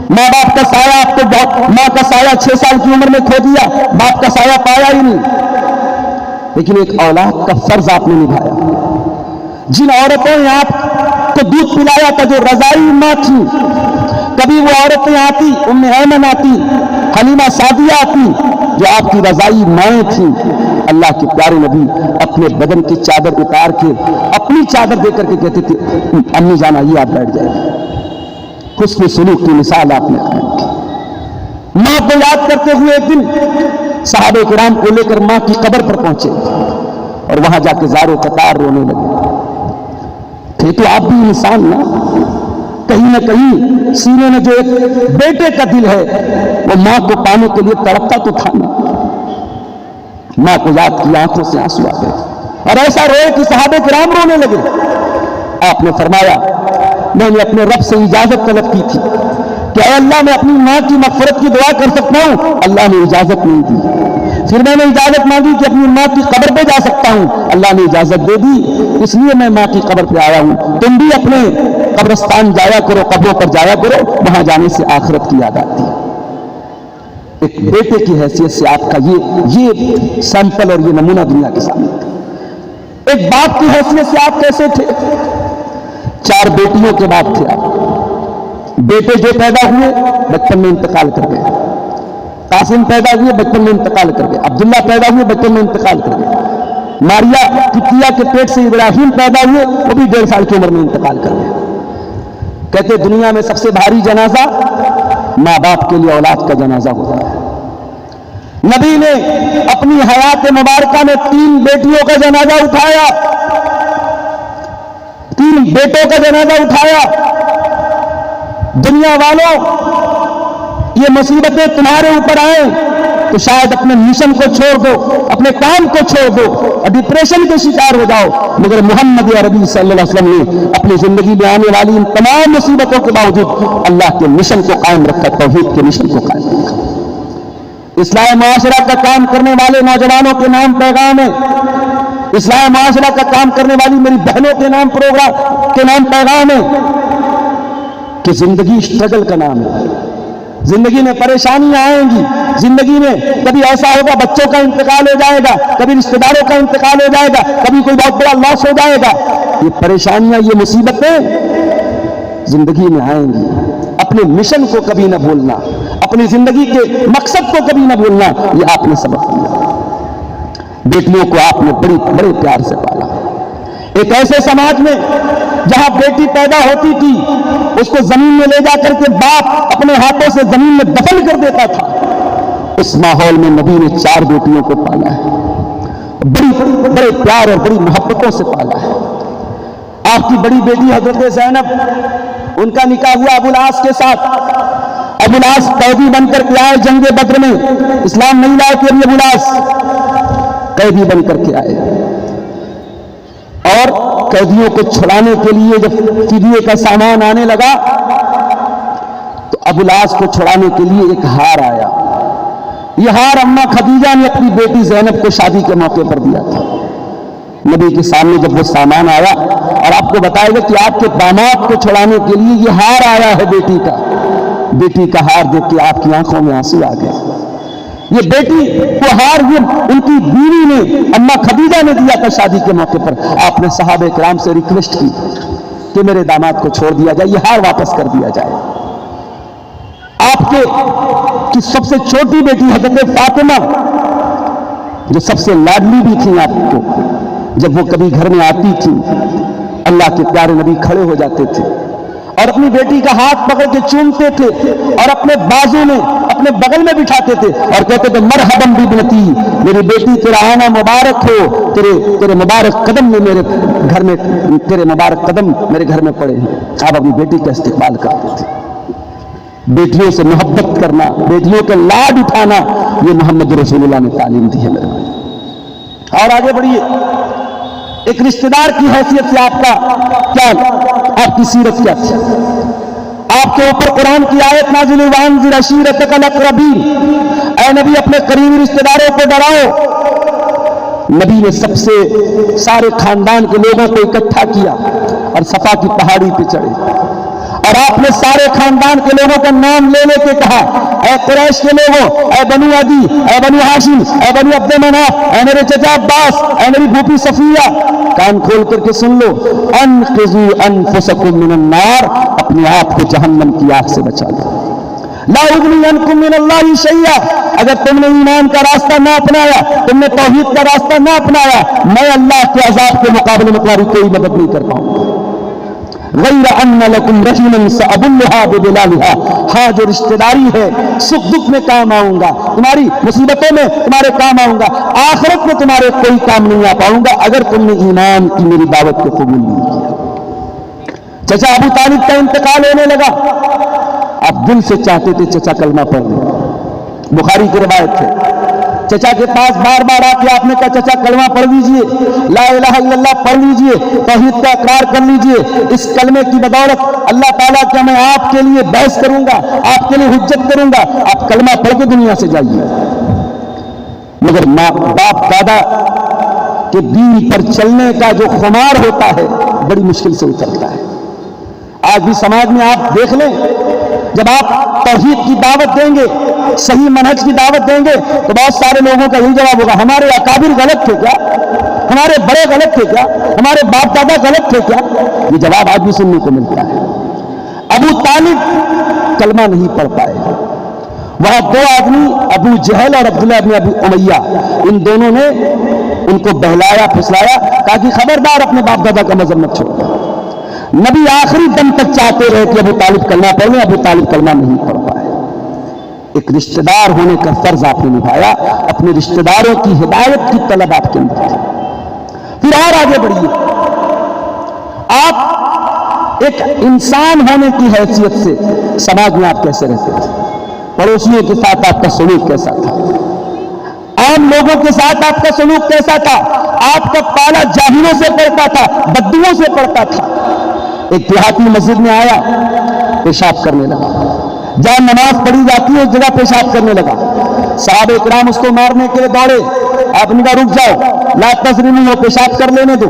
ماں باپ کا سایہ آپ کو ماں کا سایہ 6 سال کی عمر میں کھو دیا، باپ کا سایہ پایا ہی نہیں. لیکن ایک اولاد کا فرض آپ نے نبھایا. جن عورتوں نے آپ کو دودھ پلایا تھا جو رضائی ماں تھی، کبھی وہ عورتیں آتی، ام ایمن آتی، حلیمہ سعدیہ آتی جو آپ کی رضائی مائیں تھیں. اللہ کے پیارے نبی اپنے بدن کی چادر اتار کے اپنی چادر دے کر کے کہتے تھے امی جان آئیے آپ بیٹھ جائیں. حسن سلوک کی مثال آپ نے قائم کی. ماں کو یاد کرتے ہوئے ایک دن صحابہ کرام کو لے کر ماں کی قبر پر پہنچے اور وہاں جا کے زارو قطار رونے لگے. کہ تو آپ بھی انسان نا، کہیں نہ کہیں سینے میں جو ایک بیٹے کا دل ہے وہ ماں کو پانے کے لیے تڑپتا تو تھا نا. ماں کو یاد کی، آنکھوں سے آنسو آ گئے اور ایسا روئے کہ صحابہ کرام رونے لگے. آپ نے فرمایا میں نے اپنے رب سے اجازت طلب کی تھی کہ اے اللہ میں اپنی ماں کی مغفرت کی دعا کر سکتا ہوں، اللہ نے اجازت نہیں دی. پھر میں نے اجازت مانگی کہ اپنی ماں کی قبر پہ جا سکتا ہوں، اللہ نے اجازت دے دی. اس لیے میں ماں کی قبر پہ آیا ہوں. تم بھی اپنے قبرستان جایا کرو، قبروں پر جایا کرو، وہاں جانے سے آخرت کی یاد آتی ہے. ایک بیٹے کی حیثیت سے آپ کا یہ سیمپل اور یہ نمونہ دنیا کے سامنے. ایک باپ کی حیثیت سے آپ کیسے تھے؟ 4 بیٹیوں کے باپ تھے آپ. بیٹے جو پیدا ہوئے بچپن میں انتقال کر گئے. قاسم پیدا ہوئے بچپن میں انتقال کر گئے. عبداللہ پیدا ہوئے بچپن میں انتقال کر گئے. ماریا کتیا کے پیٹ سے ابراہیم پیدا ہوئے، وہ بھی 1.5 سال کی عمر میں انتقال کر گئے. کہتے دنیا میں سب سے بھاری جنازہ ماں باپ کے لیے اولاد کا جنازہ ہوتا ہے. نبی نے اپنی حیات مبارکہ میں 3 بیٹیوں کا جنازہ اٹھایا، 3 بیٹوں کا جنازہ اٹھایا. دنیا والوں یہ مصیبتیں تمہارے اوپر آئیں تو شاید اپنے مشن کو چھوڑ دو، اپنے کام کو چھوڑ دو اور ڈپریشن کے شکار ہو جاؤ. مگر محمد عربی صلی اللہ علیہ وسلم نے اپنی زندگی میں آنے والی ان تمام مصیبتوں کے باوجود اللہ کے مشن کو قائم رکھا، توحید کے مشن کو قائم رکھا. اصلاح معاشرہ کا کام کرنے والے نوجوانوں کے نام پیغام ہے. اصلاح معاشرہ کا کام کرنے والی میری بہنوں کے نام پیغام ہے کہ زندگی اسٹرگل کا نام ہے. زندگی میں پریشانیاں آئیں گی، زندگی میں کبھی ایسا ہوگا بچوں کا انتقال ہو جائے گا، کبھی رشتہ داروں کا انتقال ہو جائے گا، کبھی کوئی بہت بڑا لاس ہو جائے گا. یہ پریشانیاں، یہ مصیبتیں زندگی میں آئیں گی. اپنے مشن کو کبھی نہ بھولنا، اپنی زندگی کے مقصد کو کبھی نہ بھولنا، یہ آپ نے سبق دیا. بیٹیوں کو آپ نے بڑے پیار سے پالا. ایک ایسے سماج میں جہاں بیٹی پیدا ہوتی تھی اس کو زمین میں لے جا کر کے باپ اپنے ہاتھوں سے زمین میں دفن کر دیتا تھا، اس ماحول میں نبی نے 4 بیٹیوں کو پالا ہے. بڑے پیار اور بڑی محبتوں سے پالا ہے. آپ کی بڑی بیٹی حضرت زینب، ان کا نکاح ہوا ابو العاص کے ساتھ. ابو العاص قیدی بن کر کے آئے جنگ بدر میں. اسلام نہیں لائے کہ ابو العاص قیدی بن کر کے آئے اور قیدیوں کو چھڑانے کے لیے جب فدیے کا سامان آنے لگا تو ابولاس کو چھڑانے کے لیے ایک ہار آیا. یہ ہار اماں خدیجہ نے اپنی بیٹی زینب کو شادی کے موقع پر دیا تھا. نبی کے سامنے جب وہ سامان آیا اور آپ کو بتایا گیا کہ آپ کے داماد کو چھڑانے کے لیے یہ ہار آیا ہے بیٹی کا ہار دیکھ کے آپ کی آنکھوں میں آنسو آ گئے. یہ بیٹی کو ہار یہ ان کی بیوی نے اماں خدیجہ نے دیا تھا شادی کے موقع پر. آپ نے صحابہ کرام سے ریکویسٹ کی کہ میرے داماد کو چھوڑ دیا جائے, یہ ہار واپس کر دیا جائے. آپ کی سب سے چھوٹی بیٹی حضرت فاطمہ جو سب سے لاڈلی بھی تھی آپ کو, جب وہ کبھی گھر میں آتی تھی اللہ کے پیارے نبی کھڑے ہو جاتے تھے اور اپنی بیٹی کا ہاتھ پکڑ کے چومتے تھے اور اپنے بازو میں اپنے بغل میں بٹھاتے تھے اور کہتے تھے مرحبا ببنتی, میری بیٹی تیرا آنا مبارک ہو, تیرے مبارک قدم میں میرے گھر میں, تیرے مبارک قدم میرے گھر میں پڑے ہیں. آپ اپنی بیٹی کا استقبال کرتے تھے. بیٹیوں سے محبت کرنا, بیٹیوں کے لاڈ اٹھانا, یہ محمد رسول اللہ نے تعلیم دی ہے میرے بھائی. اور آگے بڑھیے, ایک رشتہ دار کی حیثیت سے آپ کا کیا, آپ کی سیرت کیا تھی؟ آپ کے اوپر قرآن کی آیت نازل ہوئی وانذر عشیرتک الاقربین, اے نبی اپنے قریبی رشتہ داروں کو ڈراؤ. نبی نے سب سے سارے خاندان کے لوگوں کو اکٹھا کیا اور صفا کی پہاڑی پہ چڑھے اور آپ نے سارے خاندان کے لوگوں کا نام لے لے کے کہا, اے قریش کے لوگوں, اے بنو عدی, اے بنو ہاشم, اے بنو عبد مناف, اے میرے چچا عباس, اے میری پھوپھی صفیہ, کان کھول کر کے سن لو, انقذوا انفسکم من النار, اپنے آپ کو جہنم کی آگ سے بچا لو. لا اغنی عنکم من اللہ شیئا, اگر تم نے ایمان کا راستہ نہ اپنایا, تم نے توحید کا راستہ نہ اپنایا, میں اللہ کے عذاب کے مقابلے میں تمہاری کوئی مدد نہیں کر پاؤں گا. غیر ان لکم رحیما سأبلها ببلالها, ہاں جو رشتہ داری ہے سکھ دکھ میں کام آؤں گا, تمہاری مصیبتوں میں تمہارے کام آؤں گا, آخرت میں تمہارے کوئی کام نہیں آ پاؤں گا اگر تم نے ایمان کی میری دعوت کو قبول نہیں کیا. چچا ابو طالب کا انتقال ہونے لگا, آپ دل سے چاہتے تھے چچا کلمہ پڑھ لیں. بخاری کی روایت ہے, چچا کے پاس بار بار آ کے آپ نے کہا چچا کلمہ پڑھ لیجئے, لا الہ الا اللہ پڑھ لیجئے, توحید کا اقرار کر لیجئے, اس کلمے کی بدولت اللہ تعالیٰ کیا میں آپ کے لیے بحث کروں گا, آپ کے لیے حجت کروں گا, آپ کلمہ پڑھ کے دنیا سے جائیے. مگر ماں باپ دادا کے دین پر چلنے کا جو خمار ہوتا ہے بڑی مشکل سے اترتا ہے. آج بھی سماج میں آپ دیکھ لیں, جب آپ توحید کی دعوت دیں گے, صحیح منہج کی دعوت دیں گے, تو بہت سارے لوگوں کا یہی جواب ہوگا, ہمارے اکابر غلط تھے کیا, ہمارے بڑے غلط تھے کیا, ہمارے باپ دادا غلط تھے کیا. یہ جواب آج بھی سننے کو ملتا ہے. ابو طالب کلمہ نہیں پڑھ پائے, وہاں دو آدمی ابو جہل اور عبداللہ بن ابی امیہ, ان دونوں نے ان کو بہلایا پھسلایا, کہا کہ خبردار اپنے باپ دادا کا مذہب مت چھوڑو. نبی آخری دم تک چاہتے رہے کہ ابو طالب کلمہ پڑھ لیں, ابو طالب کلمہ نہیں پڑھ پائے. ایک رشتہ دار ہونے کا فرض آپ نے نبھایا, اپنے رشتہ داروں کی ہدایت کی طلب آپ کے اندر تھی. پھر اور آگے بڑھیے, آپ ایک انسان ہونے کی حیثیت سے سماج میں آپ کیسے رہتے تھے, پڑوسیوں کے ساتھ آپ کا سلوک کیسا تھا, عام لوگوں کے ساتھ آپ کا سلوک کیسا تھا, آپ کا پالا جاہلوں سے پڑتا تھا, بدوؤں سے پڑتا تھا. ایک دیہاتی مسجد میں آیا, پیشاب کرنے لگا, جہاں نماز پڑھی جاتی ہے اس جگہ پیشاب کرنے لگا. صحابہ کرام اس کو مارنے کے لیے دوڑے, آپ نے کہا رک جاؤ, لا تظلموا, وہ پیشاب کر لینے دو.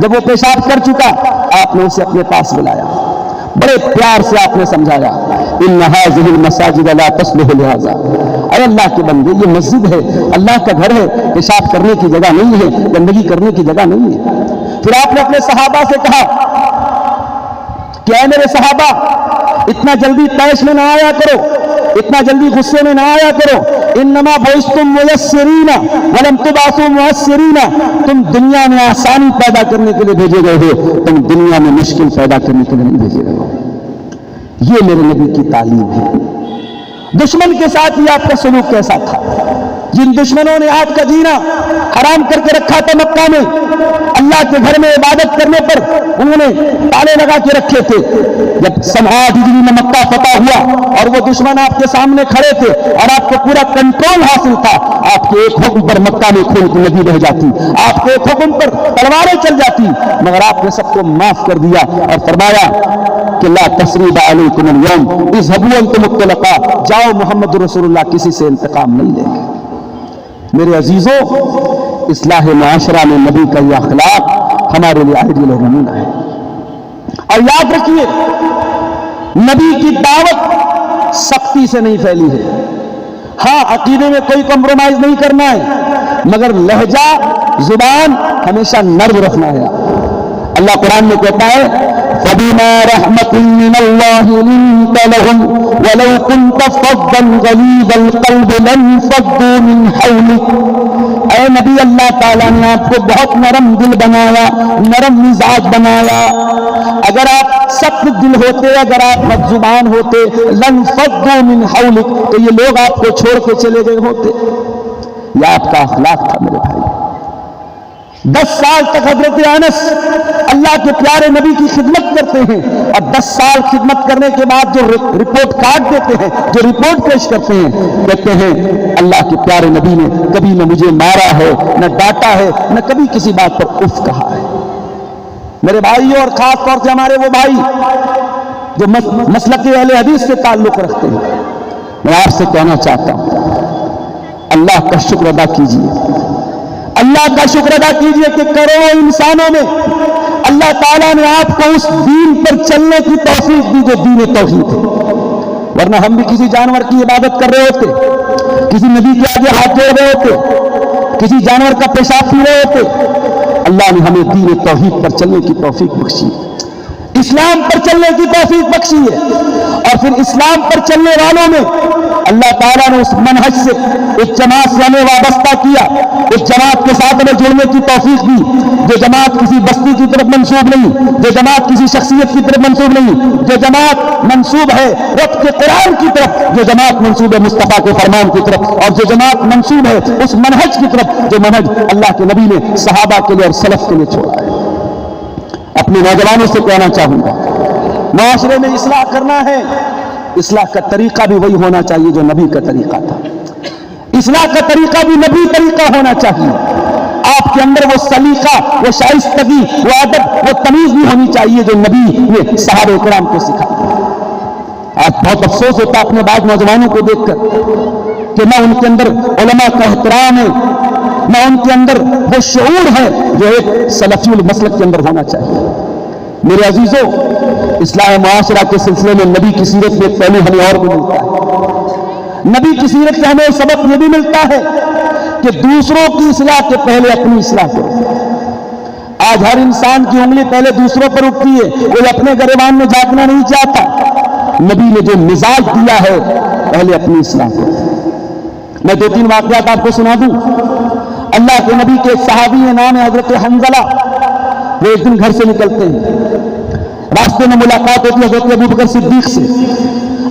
جب وہ پیشاب کر چکا آپ نے اسے اپنے پاس بلایا, بڑے پیار سے آپ نے سمجھایا, ان هذه المساجد لا تصلح لهذا, اے اللہ کے بندے یہ مسجد ہے, اللہ کا گھر ہے, پیشاب کرنے کی جگہ نہیں ہے, گندگی کرنے کی جگہ نہیں ہے. پھر آپ نے اپنے صحابہ سے کہا کہ اے میرے صحابہ, اتنا جلدی طیش میں نہ آیا کرو, اتنا جلدی غصے میں نہ آیا کرو. انما بعثتم میسرین ولم تبعثوا معسرین, تم دنیا میں آسانی پیدا کرنے کے لیے بھیجے گئے ہو, تم دنیا میں مشکل پیدا کرنے کے لیے نہیں بھیجے گئے ہو. یہ میرے نبی کی تعلیم ہے. دشمن کے ساتھ یہ آپ کا سلوک کیسا تھا, جن دشمنوں نے آپ کا جینا حرام کر کے رکھا تھا مکہ میں، اللہ کے گھر میں عبادت کرنے پر انہوں نے تالے لگا کے رکھے تھے، جب سن 8 ہجری میں مکہ فتح ہوا اور وہ دشمن آپ کے سامنے کھڑے تھے اور آپ کو پورا کنٹرول حاصل تھا، آپ کے ایک حکم پر مکہ میں خون کی ندی بہہ جاتی، آپ کے ایک حکم پر تلواریں چل جاتی، مگر آپ نے سب کو معاف کر دیا اور فرمایا کہ لا تثریب علیکم اليوم اذهبوا انتم الطلقاء، جاؤ محمد رسول اللہ کسی سے انتقام نہیں لیں گے۔ میرے عزیزوں، اصلاح معاشرہ میں نبی کا یہ اخلاق ہمارے لیے آئیڈیل اور نمونہ ہے۔ اور یاد رکھیے، نبی کی دعوت سختی سے نہیں پھیلی ہے، ہاں عقیدے میں کوئی کمپرومائز نہیں کرنا ہے، مگر لہجہ زبان ہمیشہ نرم رکھنا ہے۔ اللہ قرآن میں کہتا ہے فَبِمَا رَحْمَةٍ مِّنَ اللَّهِ لِنتَ لَهُمْ وَلَوْ كُنْتَ فَظًّا غَلِيظَ الْقَلْبِ لَانفَضُّوا مِنْ حَوْلِكَ، اے نبی اللہ تعالیٰ نے آپ کو بہت نرم دل بنایا، نرم مزاج بنایا، اگر آپ سخت دل ہوتے، اگر آپ بد زبان ہوتے، لَانفَضُّوا مِنْ حَوْلِكَ، تو یہ لوگ آپ کو چھوڑ کے چلے گئے ہوتے۔ یہ آپ کا اخلاق تھا میرے بھائی۔ 10 سال تک حضرت انس اللہ کے پیارے نبی کی خدمت کرتے ہیں، اور 10 سال خدمت کرنے کے بعد جو رپورٹ کارڈ دیتے ہیں، جو رپورٹ پیش کرتے ہیں، کہتے ہیں اللہ کے پیارے نبی نے کبھی نہ مجھے مارا ہے، نہ ڈانٹا ہے، نہ کبھی کسی بات پر اف کہا ہے۔ میرے بھائیوں، اور خاص طور سے ہمارے وہ بھائی جو مسلک اہل حدیث سے تعلق رکھتے ہیں، میں آپ سے کہنا چاہتا ہوں اللہ کا شکر ادا کیجیے، اللہ کا شکر ادا کیجئے کہ کروڑوں انسانوں میں اللہ تعالیٰ نے آپ کو اس دین پر چلنے کی توفیق دی جو دین توحید ہے، ورنہ ہم بھی کسی جانور کی عبادت کر رہے ہوتے، کسی نبی کے آگے ہاتھ جوڑ رہے ہوتے، کسی جانور کا پیشاب پی رہے ہوتے۔ اللہ نے ہمیں دین توحید پر چلنے کی توفیق بخشی، اسلام پر چلنے کی توفیق بخشی ہے، اور پھر اسلام پر چلنے والوں میں اللہ تعالیٰ نے اس منہج سے ایک جماعت سے ہمیں وابستہ کیا، اس جماعت کے ساتھ ہمیں جڑنے کی توفیق دی، جو جماعت کسی بستی کی طرف منسوب نہیں، جو جماعت کسی شخصیت کی طرف منسوب نہیں، جو جماعت منسوب ہے رب کے قرآن کی طرف، جو جماعت منسوب ہے مصطفیٰ کے فرمان کی طرف، اور جو جماعت منسوب ہے اس منہج کی طرف جو منہج اللہ کے نبی نے صحابہ کے لیے اور سلف کے لیے چھوڑا ہے۔ اپنے نوجوانوں سے کہنا چاہوں گا، معاشرے میں اصلاح کرنا ہے، اصلاح کا طریقہ بھی وہی ہونا چاہیے جو نبی کا طریقہ تھا، اصلاح کا طریقہ بھی نبی طریقہ ہونا چاہیے، آپ کے اندر وہ سلیقہ، وہ شائستگی، وہ ادب، وہ تمیز بھی ہونی چاہیے جو نبی نے صحابہ کرام کو سکھائی۔ آج بہت افسوس ہوتا اپنے بعض نوجوانوں کو دیکھ کر کہ نہ ان کے اندر علماء کا احترام ہے، نہ ان کے اندر وہ شعور ہے جو ایک سلفی المسلک کے اندر ہونا چاہیے۔ میرے عزیزوں، اصلاح معاشرہ کے سلسلے میں نبی کی سیرت میں ایک پہلو ہمیں اور بھی ملتا ہے، نبی کی سیرت سے ہمیں سبق یہ بھی ملتا ہے کہ دوسروں کی اصلاح کے پہلے اپنی اصلاح کرو۔ آج ہر انسان کی انگلی پہلے دوسروں پر اٹھتی ہے، کوئی اپنے گریبان میں جھانکنا نہیں چاہتا۔ نبی نے جو مزاج دیا ہے پہلے اپنی اصلاح کرو۔ میں 2-3 واقعات آپ کو سنا دوں۔ اللہ کے نبی کے صحابی ہیں، نام ہے حضرت حنظلہ۔ وہ ایک دن گھر سے نکلتے ہیں، راستے میں ملاقات ہوتی ہے حضرت ابوبکر صدیق سے۔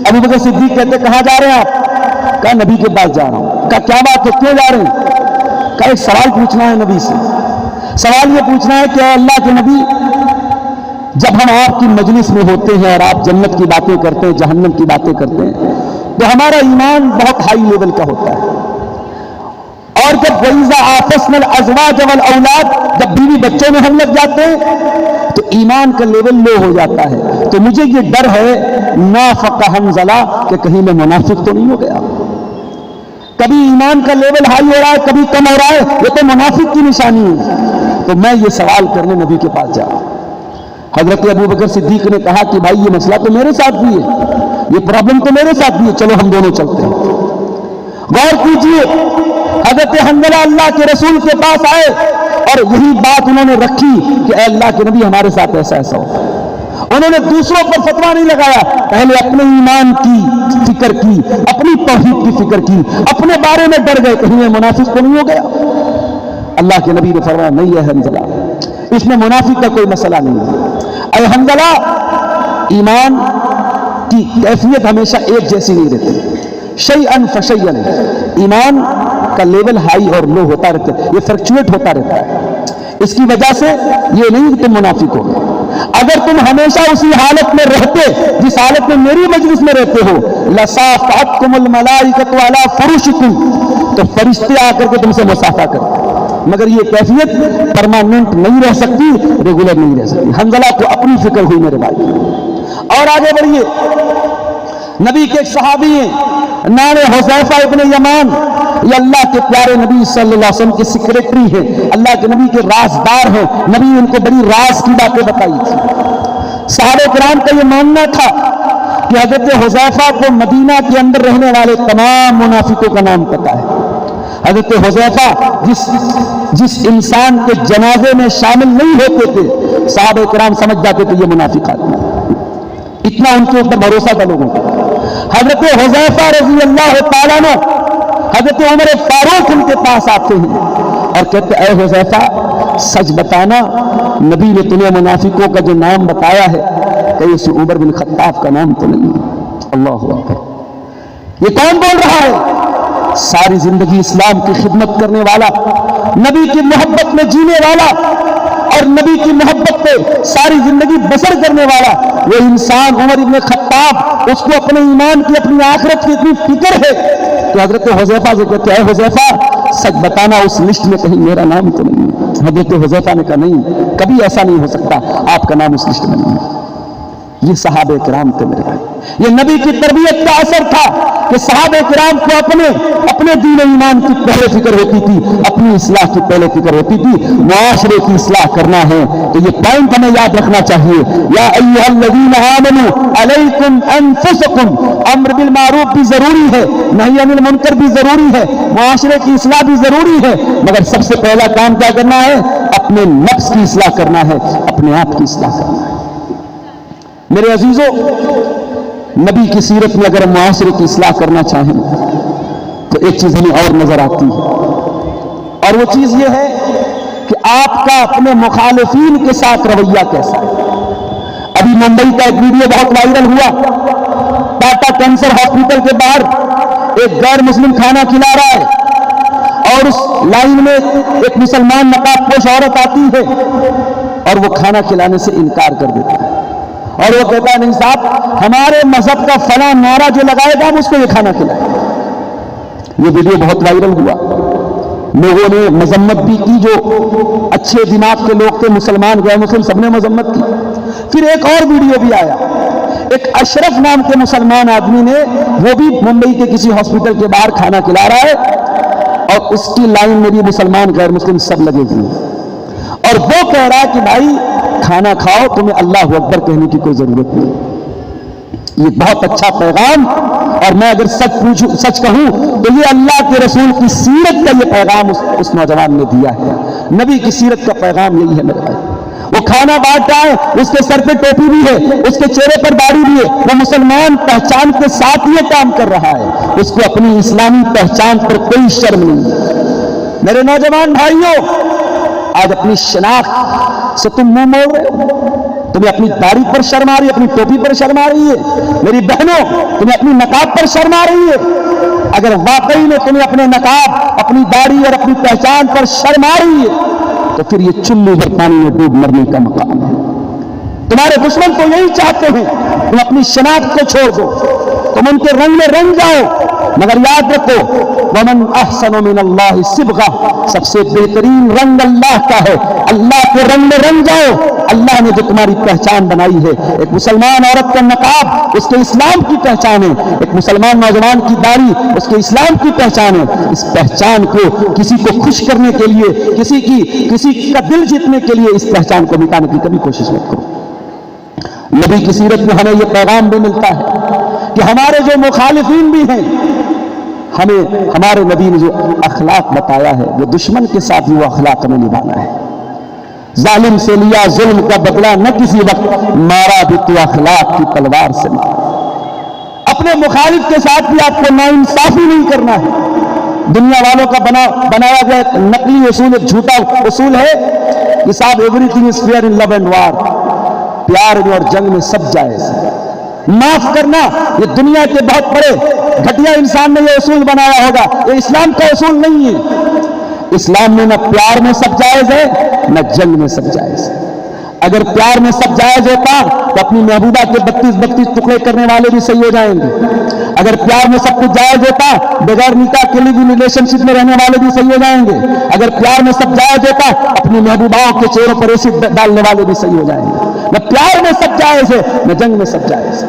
ابوبکر صدیق کہتے کہاں جا رہے ہیں آپ؟ کہا نبی کے پاس جا رہا ہوں۔ کہا کیا بات ہے، کیوں جا رہے ہیں؟ کہا ایک سوال پوچھنا ہے نبی سے۔ سوال یہ پوچھنا ہے کہ اے اللہ کے نبی، جب ہم آپ کی مجلس میں ہوتے ہیں اور آپ جنت کی باتیں کرتے ہیں، جہنم کی باتیں کرتے ہیں، تو ہمارا ایمان بہت ہائی لیول کا ہوتا ہے، اور جب وَإِذَا آفَسْنَا الْأَزْوَاجَ وَالْأَوْلَادَ، جب بیوی بچوں میں ہم لگ جاتے ہیں تو ایمان کا لیول لو ہو جاتا ہے۔ تو مجھے یہ ڈر ہے نافق حنظلہ کہ کہیں میں منافق تو نہیں ہو گیا۔ کبھی ایمان کا لیول ہائی ہو رہا ہے، کبھی کم ہو رہا ہے، یہ تو منافق کی نشانی ہے۔ تو میں یہ سوال کرنے نبی کے پاس جا رہا ہوں۔ حضرت ابوبکر صدیق نے کہا کہ بھائی یہ مسئلہ تو میرے ساتھ بھی ہے، یہ پرابلم تو میرے ساتھ بھی ہے، چلو ہم دونوں چلتے ہیں۔ غور کیجئے، حضرت حنظلہ اللہ کے رسول کے پاس آئے اور یہی بات انہوں نے رکھی کہ اے اللہ کے نبی ہمارے ساتھ ایسا ایسا ہوتا ہے۔ انہوں نے دوسروں پر فتویٰ نہیں لگایا، پہلے اپنے ایمان کی فکر کی، اپنی توحید کی فکر کی، اپنے بارے میں ڈر گئے کہیں میں منافق تو نہیں ہو گیا۔ اللہ کے نبی نے فرمایا نہیں ہے حنظلہ، اس میں منافق کا کوئی مسئلہ نہیں ہے۔ اے حنظلہ، ایمان کی کیفیت ہمیشہ ایک جیسی نہیں رہتی، شیئن فشیئن، ایمان کا لیول ہائی اور لو ہوتا رہتا ہے, یہ فلکچویٹ ہوتا رہتا ہے. اس کی وجہ سے یہ نہیں کہ تم منافق ہو. اگر تم ہمیشہ اسی حالت میں رہتے جس حالت میں میری مجلس میں رہتے ہو, لصافحتکم الملائکۃ علی فرشکم, تو فرشتے آ کر کے تم سے مصافحہ کرتے. مگر یہ کیفیت پرماننٹ نہیں رہ سکتی, ریگولر نہیں رہ سکتی. حنظلہ کو اپنی فکر ہوئی میرے بھائی. اور آگے بڑھیے, نبی کے ایک صحابی ہیں نام حذیفہ ابن یمان, یہ اللہ کے پیارے نبی صلی اللہ علیہ وسلم کے سیکریٹری ہیں, اللہ کے نبی کے رازدار ہیں. نبی ان کو بڑی راز کی باتیں بتائی تھی. صحابہ کرام کا یہ ماننا تھا کہ حضرت حذیفہ کو مدینہ کے اندر رہنے والے تمام منافقوں کا نام پتہ ہے. حضرت حذیفہ جس انسان کے جنازے میں شامل نہیں ہوتے تھے, صحابہ کرام سمجھ جاتے تھے یہ منافق آدمی. اتنا ان کے اوپر بھروسہ تھا لوگوں کا. حضرت حذیفہ رضی اللہ تعالیٰ عنہ, حضرت عمر فاروق ان کے پاس آتے ہیں اور کہتے اے حذیفہ سچ بتانا, نبی نے تمہیں منافقوں کا جو نام بتایا ہے کہ اسے عمر بن خطاب کا نام تو نہیں ہے. اللہ اکبر. یہ کون بول رہا ہے؟ ساری زندگی اسلام کی خدمت کرنے والا, نبی کی محبت میں جینے والا اور نبی کی محبت پہ ساری زندگی بسر کرنے والا وہ انسان عمر بن خطاب. اس کو اپنے ایمان کی, اپنی آخرت کی اتنی فکر ہے کہ حضرت حذیفہ سے کہتے ہیں اے حذیفہ سچ بتانا اس لسٹ میں کہیں میرا نام تو نہیں ہے. حضرت حذیفہ نے کہا نہیں, کبھی ایسا نہیں ہو سکتا, آپ کا نام اس لسٹ میں نہیں ہے. یہ صحابہ کرام تھے میرے بھائی. یہ نبی کی تربیت کا اثر تھا کہ صحابہ کرام کو اپنے دین و ایمان کی پہلے فکر ہوتی تھی, اپنی اصلاح کی پہلے فکر ہوتی تھی. معاشرے کی اصلاح کرنا ہے تو یہ پوائنٹ ہمیں یاد رکھنا چاہیے. یا ایھا الذین آمنوا علیکم انفسکم, امر بالمعروف بھی ضروری ہے, نہی عن المنکر بھی ضروری ہے, معاشرے کی اصلاح بھی ضروری ہے, مگر سب سے پہلا کام کیا کرنا ہے؟ اپنے نفس کی اصلاح کرنا ہے, اپنے آپ کی اصلاح کرنا ہے. میرے عزیزوں, نبی کی سیرت میں اگر معاشرے کی اصلاح کرنا چاہیں تو ایک چیز ہمیں اور نظر آتی ہے, اور وہ چیز یہ ہے کہ آپ کا اپنے مخالفین کے ساتھ رویہ کیسا ہے. ابھی ممبئی کا ایک ویڈیو بہت وائرل ہوا, ٹاٹا کینسر ہاسپٹل کے باہر ایک غیر مسلم کھانا کھلا رہا ہے اور اس لائن میں ایک مسلمان نقاب پوش عورت آتی ہے اور وہ کھانا کھلانے سے انکار کر دیتا ہے اور وہ کہتا ہے نہیں صاحب, ہمارے مذہب کا فلاں نعرہ جو لگائے گا ہم اس کو یہ کھانا کھلائیں. یہ ویڈیو بہت وائرل ہوا, لوگوں نے مذمت بھی کی, جو اچھے دماغ کے لوگ تھے, مسلمان غیر مسلم سب نے مذمت کی. پھر ایک اور ویڈیو بھی آیا, ایک اشرف نام کے مسلمان آدمی نے, وہ بھی ممبئی کے کسی ہاسپٹل کے باہر کھانا کھلا رہا ہے اور اس کی لائن میں بھی مسلمان غیر مسلم سب لگے ہوئے, اور وہ کہہ رہا ہے کہ بھائی کھانا کھاؤ, تمہیں اللہ اکبر کہنے کی کوئی ضرورت نہیں. یہ بہت اچھا پیغام, اور میں اگر سچ کہوں تو یہ اللہ کے رسول کی سیرت کا یہ پیغام اس نوجوان نے دیا ہے. نبی کی سیرت کا پیغام یہی ہے میرے بھائی. وہ کھانا بانٹ رہا ہے, اس کے سر پہ ٹوپی بھی ہے, اس کے چہرے پر داڑھی بھی ہے, وہ مسلمان پہچان کے ساتھ یہ کام کر رہا ہے, اس کو اپنی اسلامی پہچان پر کوئی شرم نہیں ہے. میرے نوجوان بھائیوں, آج اپنی شناخت سے تم منہ موڑ رہے ہو. تمہیں اپنی داڑھی پر شرم آ رہی ہے, اپنی ٹوپی پر شرم آ رہی ہے. میری بہنوں, تمہیں اپنی نقاب پر شرم آ رہی ہے. اگر واقعی میں تمہیں اپنے نقاب, اپنی داڑھی اور اپنی پہچان پر شرم آ رہی ہے تو پھر یہ چلو بھر پانی میں ڈوب مرنے کا مقام ہے. تمہارے دشمن تو یہی چاہتے ہیں تم اپنی شناخت کو چھوڑ دو, تم ان کے رنگ میں رنگ جاؤ, مگر یاد رکھو ومن احسن من اللہ صبغہ, سب سے بہترین رنگ اللہ کا ہے. اللہ کے رنگ میں رنگ جاؤ. اللہ نے جو تمہاری پہچان بنائی ہے, ایک مسلمان عورت کا نقاب اس کے اسلام کی پہچان ہے, ایک مسلمان نوجوان کی داڑھی اس کے اسلام کی پہچان ہے. اس پہچان کو کسی کو خوش کرنے کے لیے, کسی کا دل جیتنے کے لیے اس پہچان کو مٹانے کی کبھی کوشش مت کرو. نبی کی سیرت میں ہمیں یہ پیغام بھی ملتا ہے کہ ہمارے جو مخالفین بھی ہیں, ہمیں ہمارے نبی نے جو اخلاق بتایا ہے وہ دشمن کے ساتھ بھی وہ اخلاق میں نبھانا ہے. ظالم سے لیا ظلم کا بدلہ نہ کسی وقت, مارا بھی تو اخلاق کی تلوار سے مارا. اپنے مخالف کے ساتھ بھی آپ کو ناانصافی نہیں کرنا ہے. دنیا والوں کا بنایا گیا ایک نقلی اصول, ایک جھوٹا اصول ہے کہ صاحب everything is fair in love and war, پیار میں اور جنگ میں سب جائز ہے. معاف کرنا، یہ دنیا کے بہت بڑے گھٹیا انسان نے یہ اصول بنایا ہوگا، یہ اسلام کا اصول نہیں ہے۔ اسلام میں نہ پیار میں سب جائز ہے، نہ جنگ میں سب جائز ہے۔ اگر پیار میں سب جائز ہوتا تو اپنی محبوبہ کے 32 ٹکڑے کرنے والے بھی صحیح ہو جائیں گے۔ اگر پیار میں سب کچھ جائز ہوتا، بغیر نکاح کے لیے بھی ریلیشن شپ میں رہنے والے بھی صحیح ہو جائیں گے۔ اگر پیار میں سب جائز ہوتا، اپنی محبوباؤں کے چہروں پر ایسڈ ڈالنے والے بھی صحیح ہو جائیں گے۔ نہ پیار میں سب جائز ہے، نہ جنگ میں سب جائز ہے۔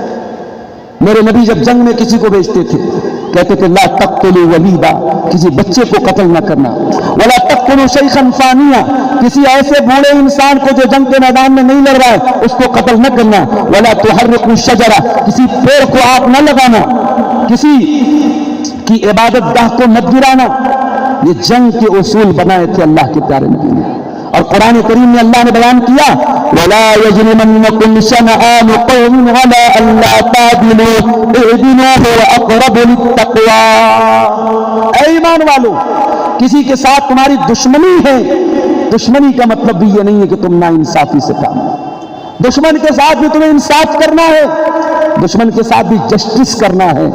میرے نبی جب جنگ میں کسی کو بھیجتے تھے کہتے تھے لا تقتلوا ولیدا، کسی بچے کو قتل نہ کرنا، ولا تقتلوا شیخا فانیا، کسی ایسے بوڑھے انسان کو جو جنگ کے میدان میں نہیں لڑ رہا ہے اس کو قتل نہ کرنا، ولا تحرقوا الشجرہ، کسی پیڑ کو آگ نہ لگانا، کسی کی عبادت گاہ کو مت گرانا۔ یہ جنگ کے اصول بنائے تھے اللہ کے پیارے نبی نے۔ اور قرآن کریم میں اللہ نے بیان کیا وَلَا يَجْرِمَنَّكُمْ شَنَآنُ قَوْمٍ عَلَىٰ أَلَّا تَعْدِلُوا اعْدِلُوا هُوَ أَقْرَبُ لِلتَّقْوَىٰ۔ اے ایمان والو، کسی کے ساتھ تمہاری دشمنی ہے، دشمنی کا مطلب بھی یہ نہیں ہے کہ تم ناانصافی سے کام لو، دشمن کے ساتھ بھی تمہیں انصاف کرنا ہے، دشمن کے ساتھ بھی جسٹس کرنا ہے۔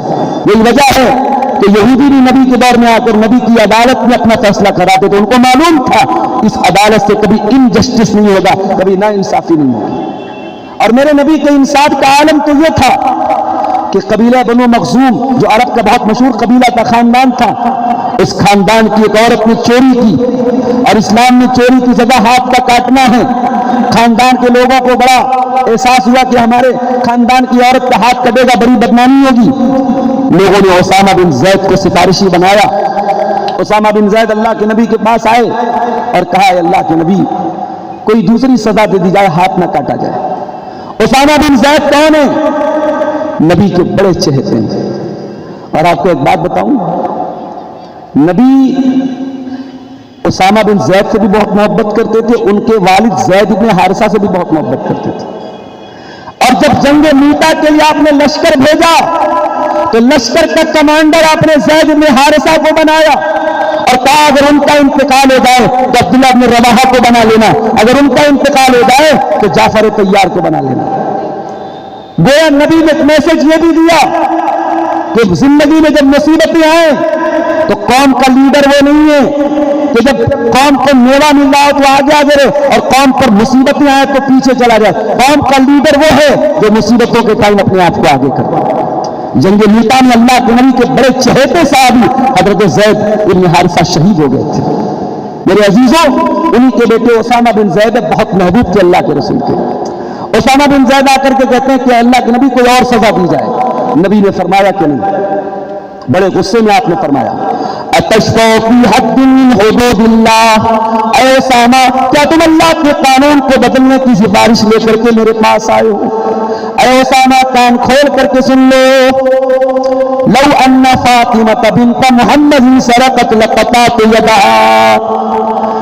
یہی وجہ ہے کہ یہودی بھی نبی کے دور میں آ کر نبی کی عدالت میں اپنا فیصلہ کراتے تھے، ان کو معلوم تھا اس عدالت سے کبھی انجسٹس نہیں ہوگا، کبھی نا انصافی نہیں ہوگی۔ اور میرے نبی کے انصاف کا عالم تو یہ تھا کہ قبیلہ بنو مخزوم جو عرب کا بہت مشہور قبیلہ تھا، خاندان تھا، اس خاندان کی ایک عورت نے چوری کی، اور اسلام میں چوری کی سزا ہاتھ کا کاٹنا ہے۔ خاندان کے لوگوں کو بڑا احساس ہوا کہ ہمارے خاندان کی عورت کا ہاتھ کٹے گا، بڑی بدنامی ہوگی۔ لوگوں نے اسامہ بن زید کو سفارشی بنایا۔ اسامہ بن زید اللہ کے نبی کے پاس آئے اور کہا اے اللہ کے نبی، کوئی دوسری سزا دے دی جائے، ہاتھ نہ کاٹا جائے۔ اسامہ بن زید کون ہے؟ نبی کے بڑے چہتے ہیں۔ اور آپ کو ایک بات بتاؤں، نبی اسامہ بن زید سے بھی بہت محبت کرتے تھے، ان کے والد زید بن حارثہ سے بھی بہت محبت کرتے تھے۔ اور جب جنگ موتا کے لیے آپ نے لشکر بھیجا تو لشکر کا کمانڈر آپ نے زید بن حارثہ کو بنایا اور کہا اگر ان کا انتقال ہو جائے تو عبداللہ بن رواحہ کو بنا لینا، اگر ان کا انتقال ہو جائے تو جعفر طیار کو بنا لینا۔ گویا نبی نے ایک میسج یہ بھی دیا کہ زندگی میں جب مصیبتیں آئیں تو قوم کا لیڈر وہ نہیں ہے کہ جب قوم کو میوہ مل رہا ہو تو آگے آ جائے اور قوم پر مصیبتیں آئیں تو پیچھے چلا جائے۔ قوم کا لیڈر وہ ہے جو مصیبتوں کے ٹائم اپنے آپ کو آگے کرتا ہے۔ جنگ موتا میں اللہ کے نبی کے بڑے چہیتے صحابی حضرت زید بن حارثہ شہید ہو گئے تھے۔ میرے عزیزوں، انہی کے بیٹے اسامہ بن زید بہت محبوب تھے اللہ کے رسول کے۔ اسامہ بن زید آ کر کے کہتے ہیں کہ اللہ کے نبی کوئی اور سزا دی جائے۔ نبی نے فرمایا کہ نہیں، بڑے غصے میں آپ نے فرمایا اتشفع فی حد من حدود اللہ، اے اسامہ کیا تم اللہ کے قانون کو بدلنے کی سفارش لے کر کے میرے پاس آئے ہو؟ اے اسامہ کان کھول کر کے سن لو، لو ان فاطمہ بنت محمد سرقت لقطعت یدها،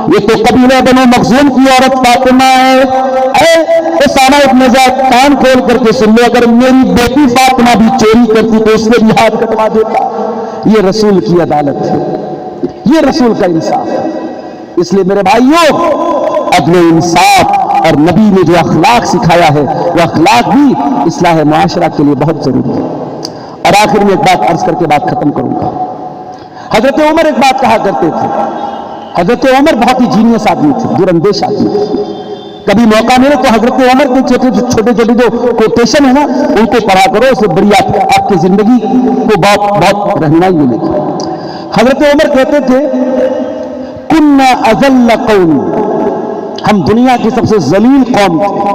یہ تو قبیلہ بنو مخزوم کی عورت فاطمہ ہے۔ اے اسامہ ابن زید کان کھول کر کے سن لو، اگر میری بیٹی فاطمہ بھی چوری کرتی تو اس نے بھی ہاتھ کٹوا دیتا۔ یہ رسول کی عدالت ہے، یہ رسول کا انصاف ہے۔ اس لیے میرے بھائیوں، عدل و انصاف اور نبی نے جو اخلاق سکھایا ہے وہ اخلاق بھی اصلاح معاشرہ کے لیے بہت ضروری ہے۔ اور آخر میں ایک بات عرض کر کے بات ختم کروں گا۔ حضرت عمر ایک بات کہا کرتے تھے، حضرت عمر بہت ہی جینیس آدمی تھے، دور اندیش آدمی تھے۔ کبھی موقع ملے تو حضرت عمر کے چھوٹے چھوٹے جو کوٹیشن ہے نا ان کو پڑھا کرو، اس سے بڑی آپ کی زندگی کو بہت رہنمائی ملے گی۔ حضرت عمر کہتے تھے کنا اذل قوم، ہم دنیا کی سب سے ذلیل قوم تھے،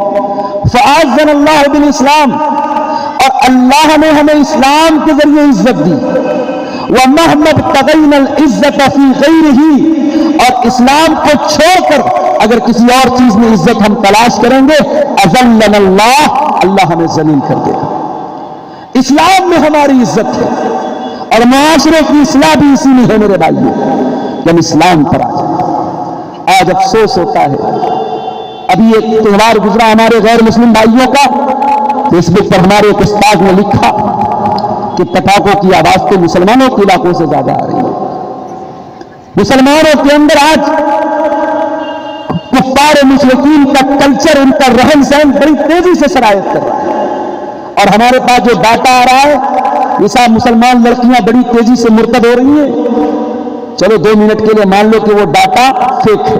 فاعزنا اللہ بالاسلام، اور اللہ نے ہمیں اسلام کے ذریعے عزت دی، ومهما ابتغينا العزة في غيره، اور اسلام کو چھوڑ کر اگر کسی اور چیز میں عزت ہم تلاش کریں گے اذلنا اللہ، اللہ ہمیں ذلیل کر دے گا۔ اسلام میں ہماری عزت ہے اور معاشرے کی اصلاح بھی اسی میں ہے میرے بھائیوں، ہم اسلام پر آ جائیں۔ آج افسوس ہوتا ہے، ابھی ایک تہوار گزرا ہمارے غیر مسلم بھائیوں کا، فیس بک پر ہمارے ایک استاد نے لکھا کہ پٹاخوں کی آواز تو مسلمانوں کے علاقوں سے زیادہ آ رہی ہے۔ مسلمانوں کے اندر آج کفار مشرکین کا کلچر، ان کا رہن سہن بڑی تیزی سے سرایت کر رہا ہے، اور ہمارے پاس جو ڈاٹا آ رہا ہے، یہ صاحب مسلمان لڑکیاں بڑی تیزی سے مرتد ہو رہی ہیں، چلو 2 منٹ کے لیے مان لو کہ وہ ڈاٹا فیک ہے،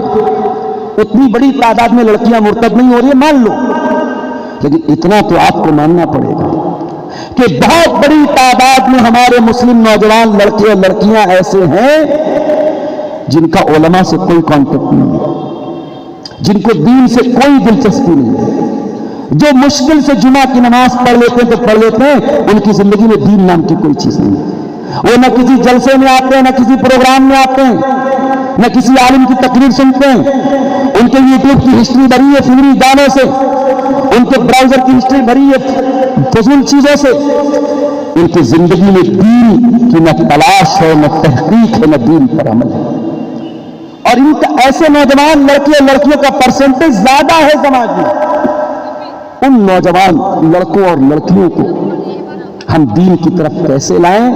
اتنی بڑی تعداد میں لڑکیاں مرتد نہیں ہو رہی ہے مان لو، لیکن اتنا تو آپ کو ماننا پڑے گا کہ بہت بڑی تعداد میں ہمارے مسلم نوجوان لڑکے اور لڑکیاں ایسے ہیں جن کا علماء سے کوئی کانٹیکٹ نہیں ہے، جن کو دین سے کوئی دلچسپی نہیں ہے، جو مشکل سے جمعہ کی نماز پڑھ لیتے ہیں تو پڑھ لیتے ہیں، ان کی زندگی میں دین نام کی کوئی چیز نہیں ہے، وہ نہ کسی جلسے میں آتے ہیں، نہ کسی پروگرام میں آتے ہیں، نہ کسی عالم کی تقریر سنتے ہیں، ان کے یوٹیوب کی ہسٹری بھری ہے فلمی گانوں سے، ان کے براؤزر کی ہسٹری بھری ہے فضول چیزوں سے، ان کی زندگی میں دین کی نہ تلاش ہے، نہ تحقیق ہے، نہ دین پر عمل ہے، اور ان کا ایسے نوجوان لڑکے اور لڑکیوں کا پرسنٹیج زیادہ ہے سماج میں۔ ان نوجوان لڑکوں اور لڑکیوں کو ہم دین کی طرف کیسے لائیں،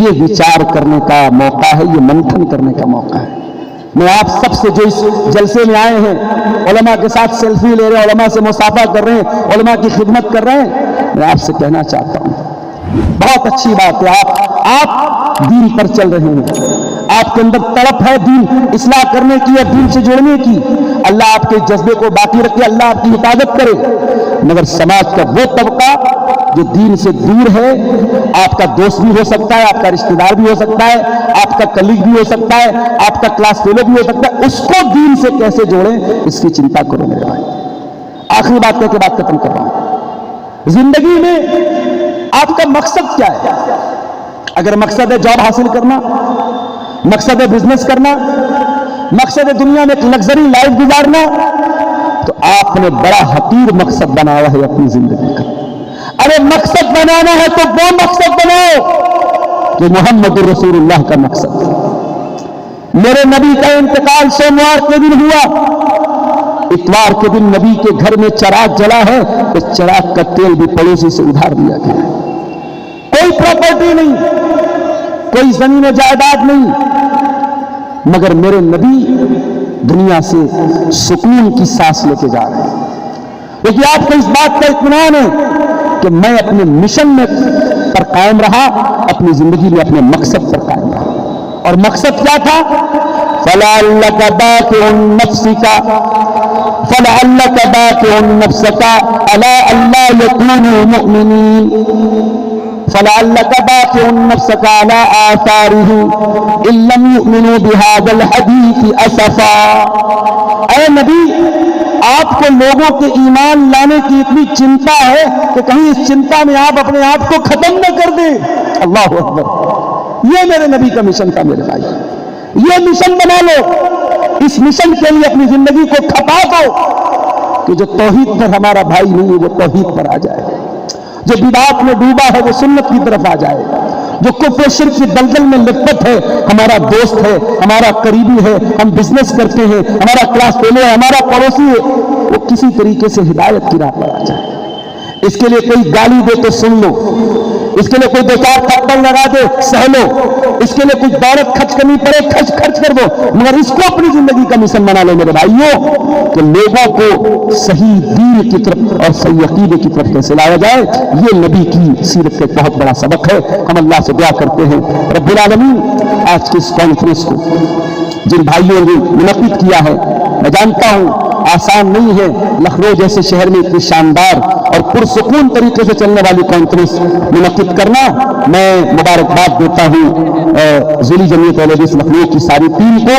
یہ وچار کرنے کا موقع ہے، یہ منتھن کرنے کا موقع ہے۔ میں آپ سب سے جو اس جلسے میں آئے ہیں، علماء کے ساتھ سیلفی لے رہے ہیں، علماء سے مصافحہ کر رہے ہیں، علماء کی خدمت کر رہے ہیں، میں آپ سے کہنا چاہتا ہوں بہت اچھی بات ہے، آپ دین پر چل رہے ہیں، آپ کے اندر تڑپ ہے دین اصلاح کرنے کی اور دین سے جڑنے کی، اللہ آپ کے جذبے کو باقی رکھے، اللہ آپ کی حفاظت کرے، مگر سماج کا وہ طبقہ جو دین سے دور ہے، آپ کا دوست بھی ہو سکتا ہے، آپ کا رشتہ دار بھی ہو سکتا ہے، آپ کا کلیگ بھی ہو سکتا ہے، آپ کا کلاس فیلو بھی ہو سکتا ہے، اس کو دین سے کیسے جوڑیں اس کی چنتا کرو میرے بھائی۔ آخری بات کہہ کے بات ختم کر رہا ہوں، زندگی میں آپ کا مقصد کیا ہے؟ اگر مقصد ہے جاب حاصل کرنا، مقصد ہے بزنس کرنا، مقصد ہے دنیا میں ایک لگژری لائف گزارنا، تو آپ نے بڑا حقیر مقصد بنایا ہے اپنی زندگی کا۔ ارے مقصد بنانا ہے تو وہ مقصد بناؤ کہ محمد رسول اللہ کا مقصد۔ میرے نبی کا انتقال سوموار کے دن ہوا، اتوار کے دن نبی کے گھر میں چراغ جلا ہے، اس چراغ کا تیل بھی پڑوسی سے ادھار دیا گیا ہے، کوئی پراپرٹی نہیں، کوئی زمین و جائیداد نہیں، مگر میرے نبی دنیا سے سکون کی سانس لے کے جا رہے ہیں، کیونکہ آپ کو اس بات کا اطمینان ہے کہ میں اپنے مشن میں پر قائم رہا، اپنی زندگی میں اپنے مقصد پر قائم رہا، اور مقصد کیا تھا؟ فَلَعَلَّكَ بَاقِعٌ نَفْسَكَ فَلَعَلَّكَ بَاقِعٌ نَفْسَكَ عَلَىٰ أَلَّا يَكُونُوا مُؤْمِنِينَ فَلَعَلَّكَ بَاقِعٌ نَفْسَكَ عَلَىٰ آثَارِهِمْ إِن لَّمْ يُؤْمِنُوا بِهَٰذَا الْحَدِيثِ أَسَفًا۔ اے نبی، آپ کو لوگوں کے ایمان لانے کی اتنی چنتا ہے کہ کہیں اس چنتا میں آپ اپنے آپ کو ختم نہ کر دیں۔ اللہ اکبر، یہ میرے نبی کا مشن تھا میرے بھائی، یہ مشن بنا لو، اس مشن کے لیے اپنی زندگی کو کھپا دو کہ جو توحید پر ہمارا بھائی نہیں ہے وہ توحید پر آ جائے، جو بدعات میں ڈوبا ہے وہ سنت کی طرف آ جائے، جو کفر و شرک کی دلدل میں لپٹ ہے ہمارا دوست ہے، ہمارا قریبی ہے، ہم بزنس کرتے ہیں، ہمارا کلاس فیلو ہے، ہمارا پڑوسی ہے، وہ کسی طریقے سے ہدایت کی راہ پر آ جائے۔ اس کے لیے کوئی گالی دے تو سن لو، اس کے لیے کوئی دو چار تھپڑ لگا دے سہ لو، اس کے لیے کچھ دولت خرچ کرنی پڑے خرچ کر دو، مگر اس کو اپنی زندگی کا مشن بنا لو میرے بھائیوں کہ لوگوں کو صحیح دین کی طرف اور صحیح عقیدے کی طرف کیسے لایا جائے۔ یہ نبی کی سیرت کا بہت بڑا سبق ہے۔ ہم اللہ سے دعا کرتے ہیں رب العالمین آج کی اس کانفرنس کو جن بھائیوں نے منعقد کیا ہے، میں جانتا ہوں آسان نہیں ہے لکھنؤ جیسے شہر میں اتنی شاندار اور پرسکون طریقے سے چلنے والی کانفرنس منعقد کرنا۔ میں مبارکباد دیتا ہوں ذیلی جمعیت علماء لکھنؤ کی ساری ٹیم کو،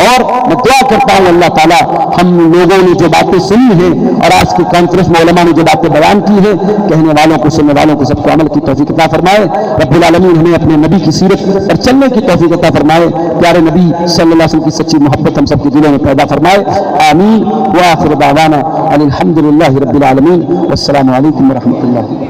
اور میں دعا کرتا ہوں اللہ تعالیٰ ہم لوگوں نے جو باتیں سنی ہیں اور آج کی کانفرنس میں علماء نے جو باتیں بیان کی ہیں، کہنے والوں کو سننے والوں کو سب کو عمل کی توفیق عطا فرمائے۔ رب العالمین ہمیں اپنے نبی کی سیرت پر چلنے کی توفیق عطا فرمائے، پیارے نبی صلی اللہ علیہ وسلم کی سچی محبت ہم سب کے دلوں میں پیدا فرمائے، آمین۔ وآخر دعوانا الحمد للہ رب العالمین، والسلام علیکم ورحمۃ اللہ۔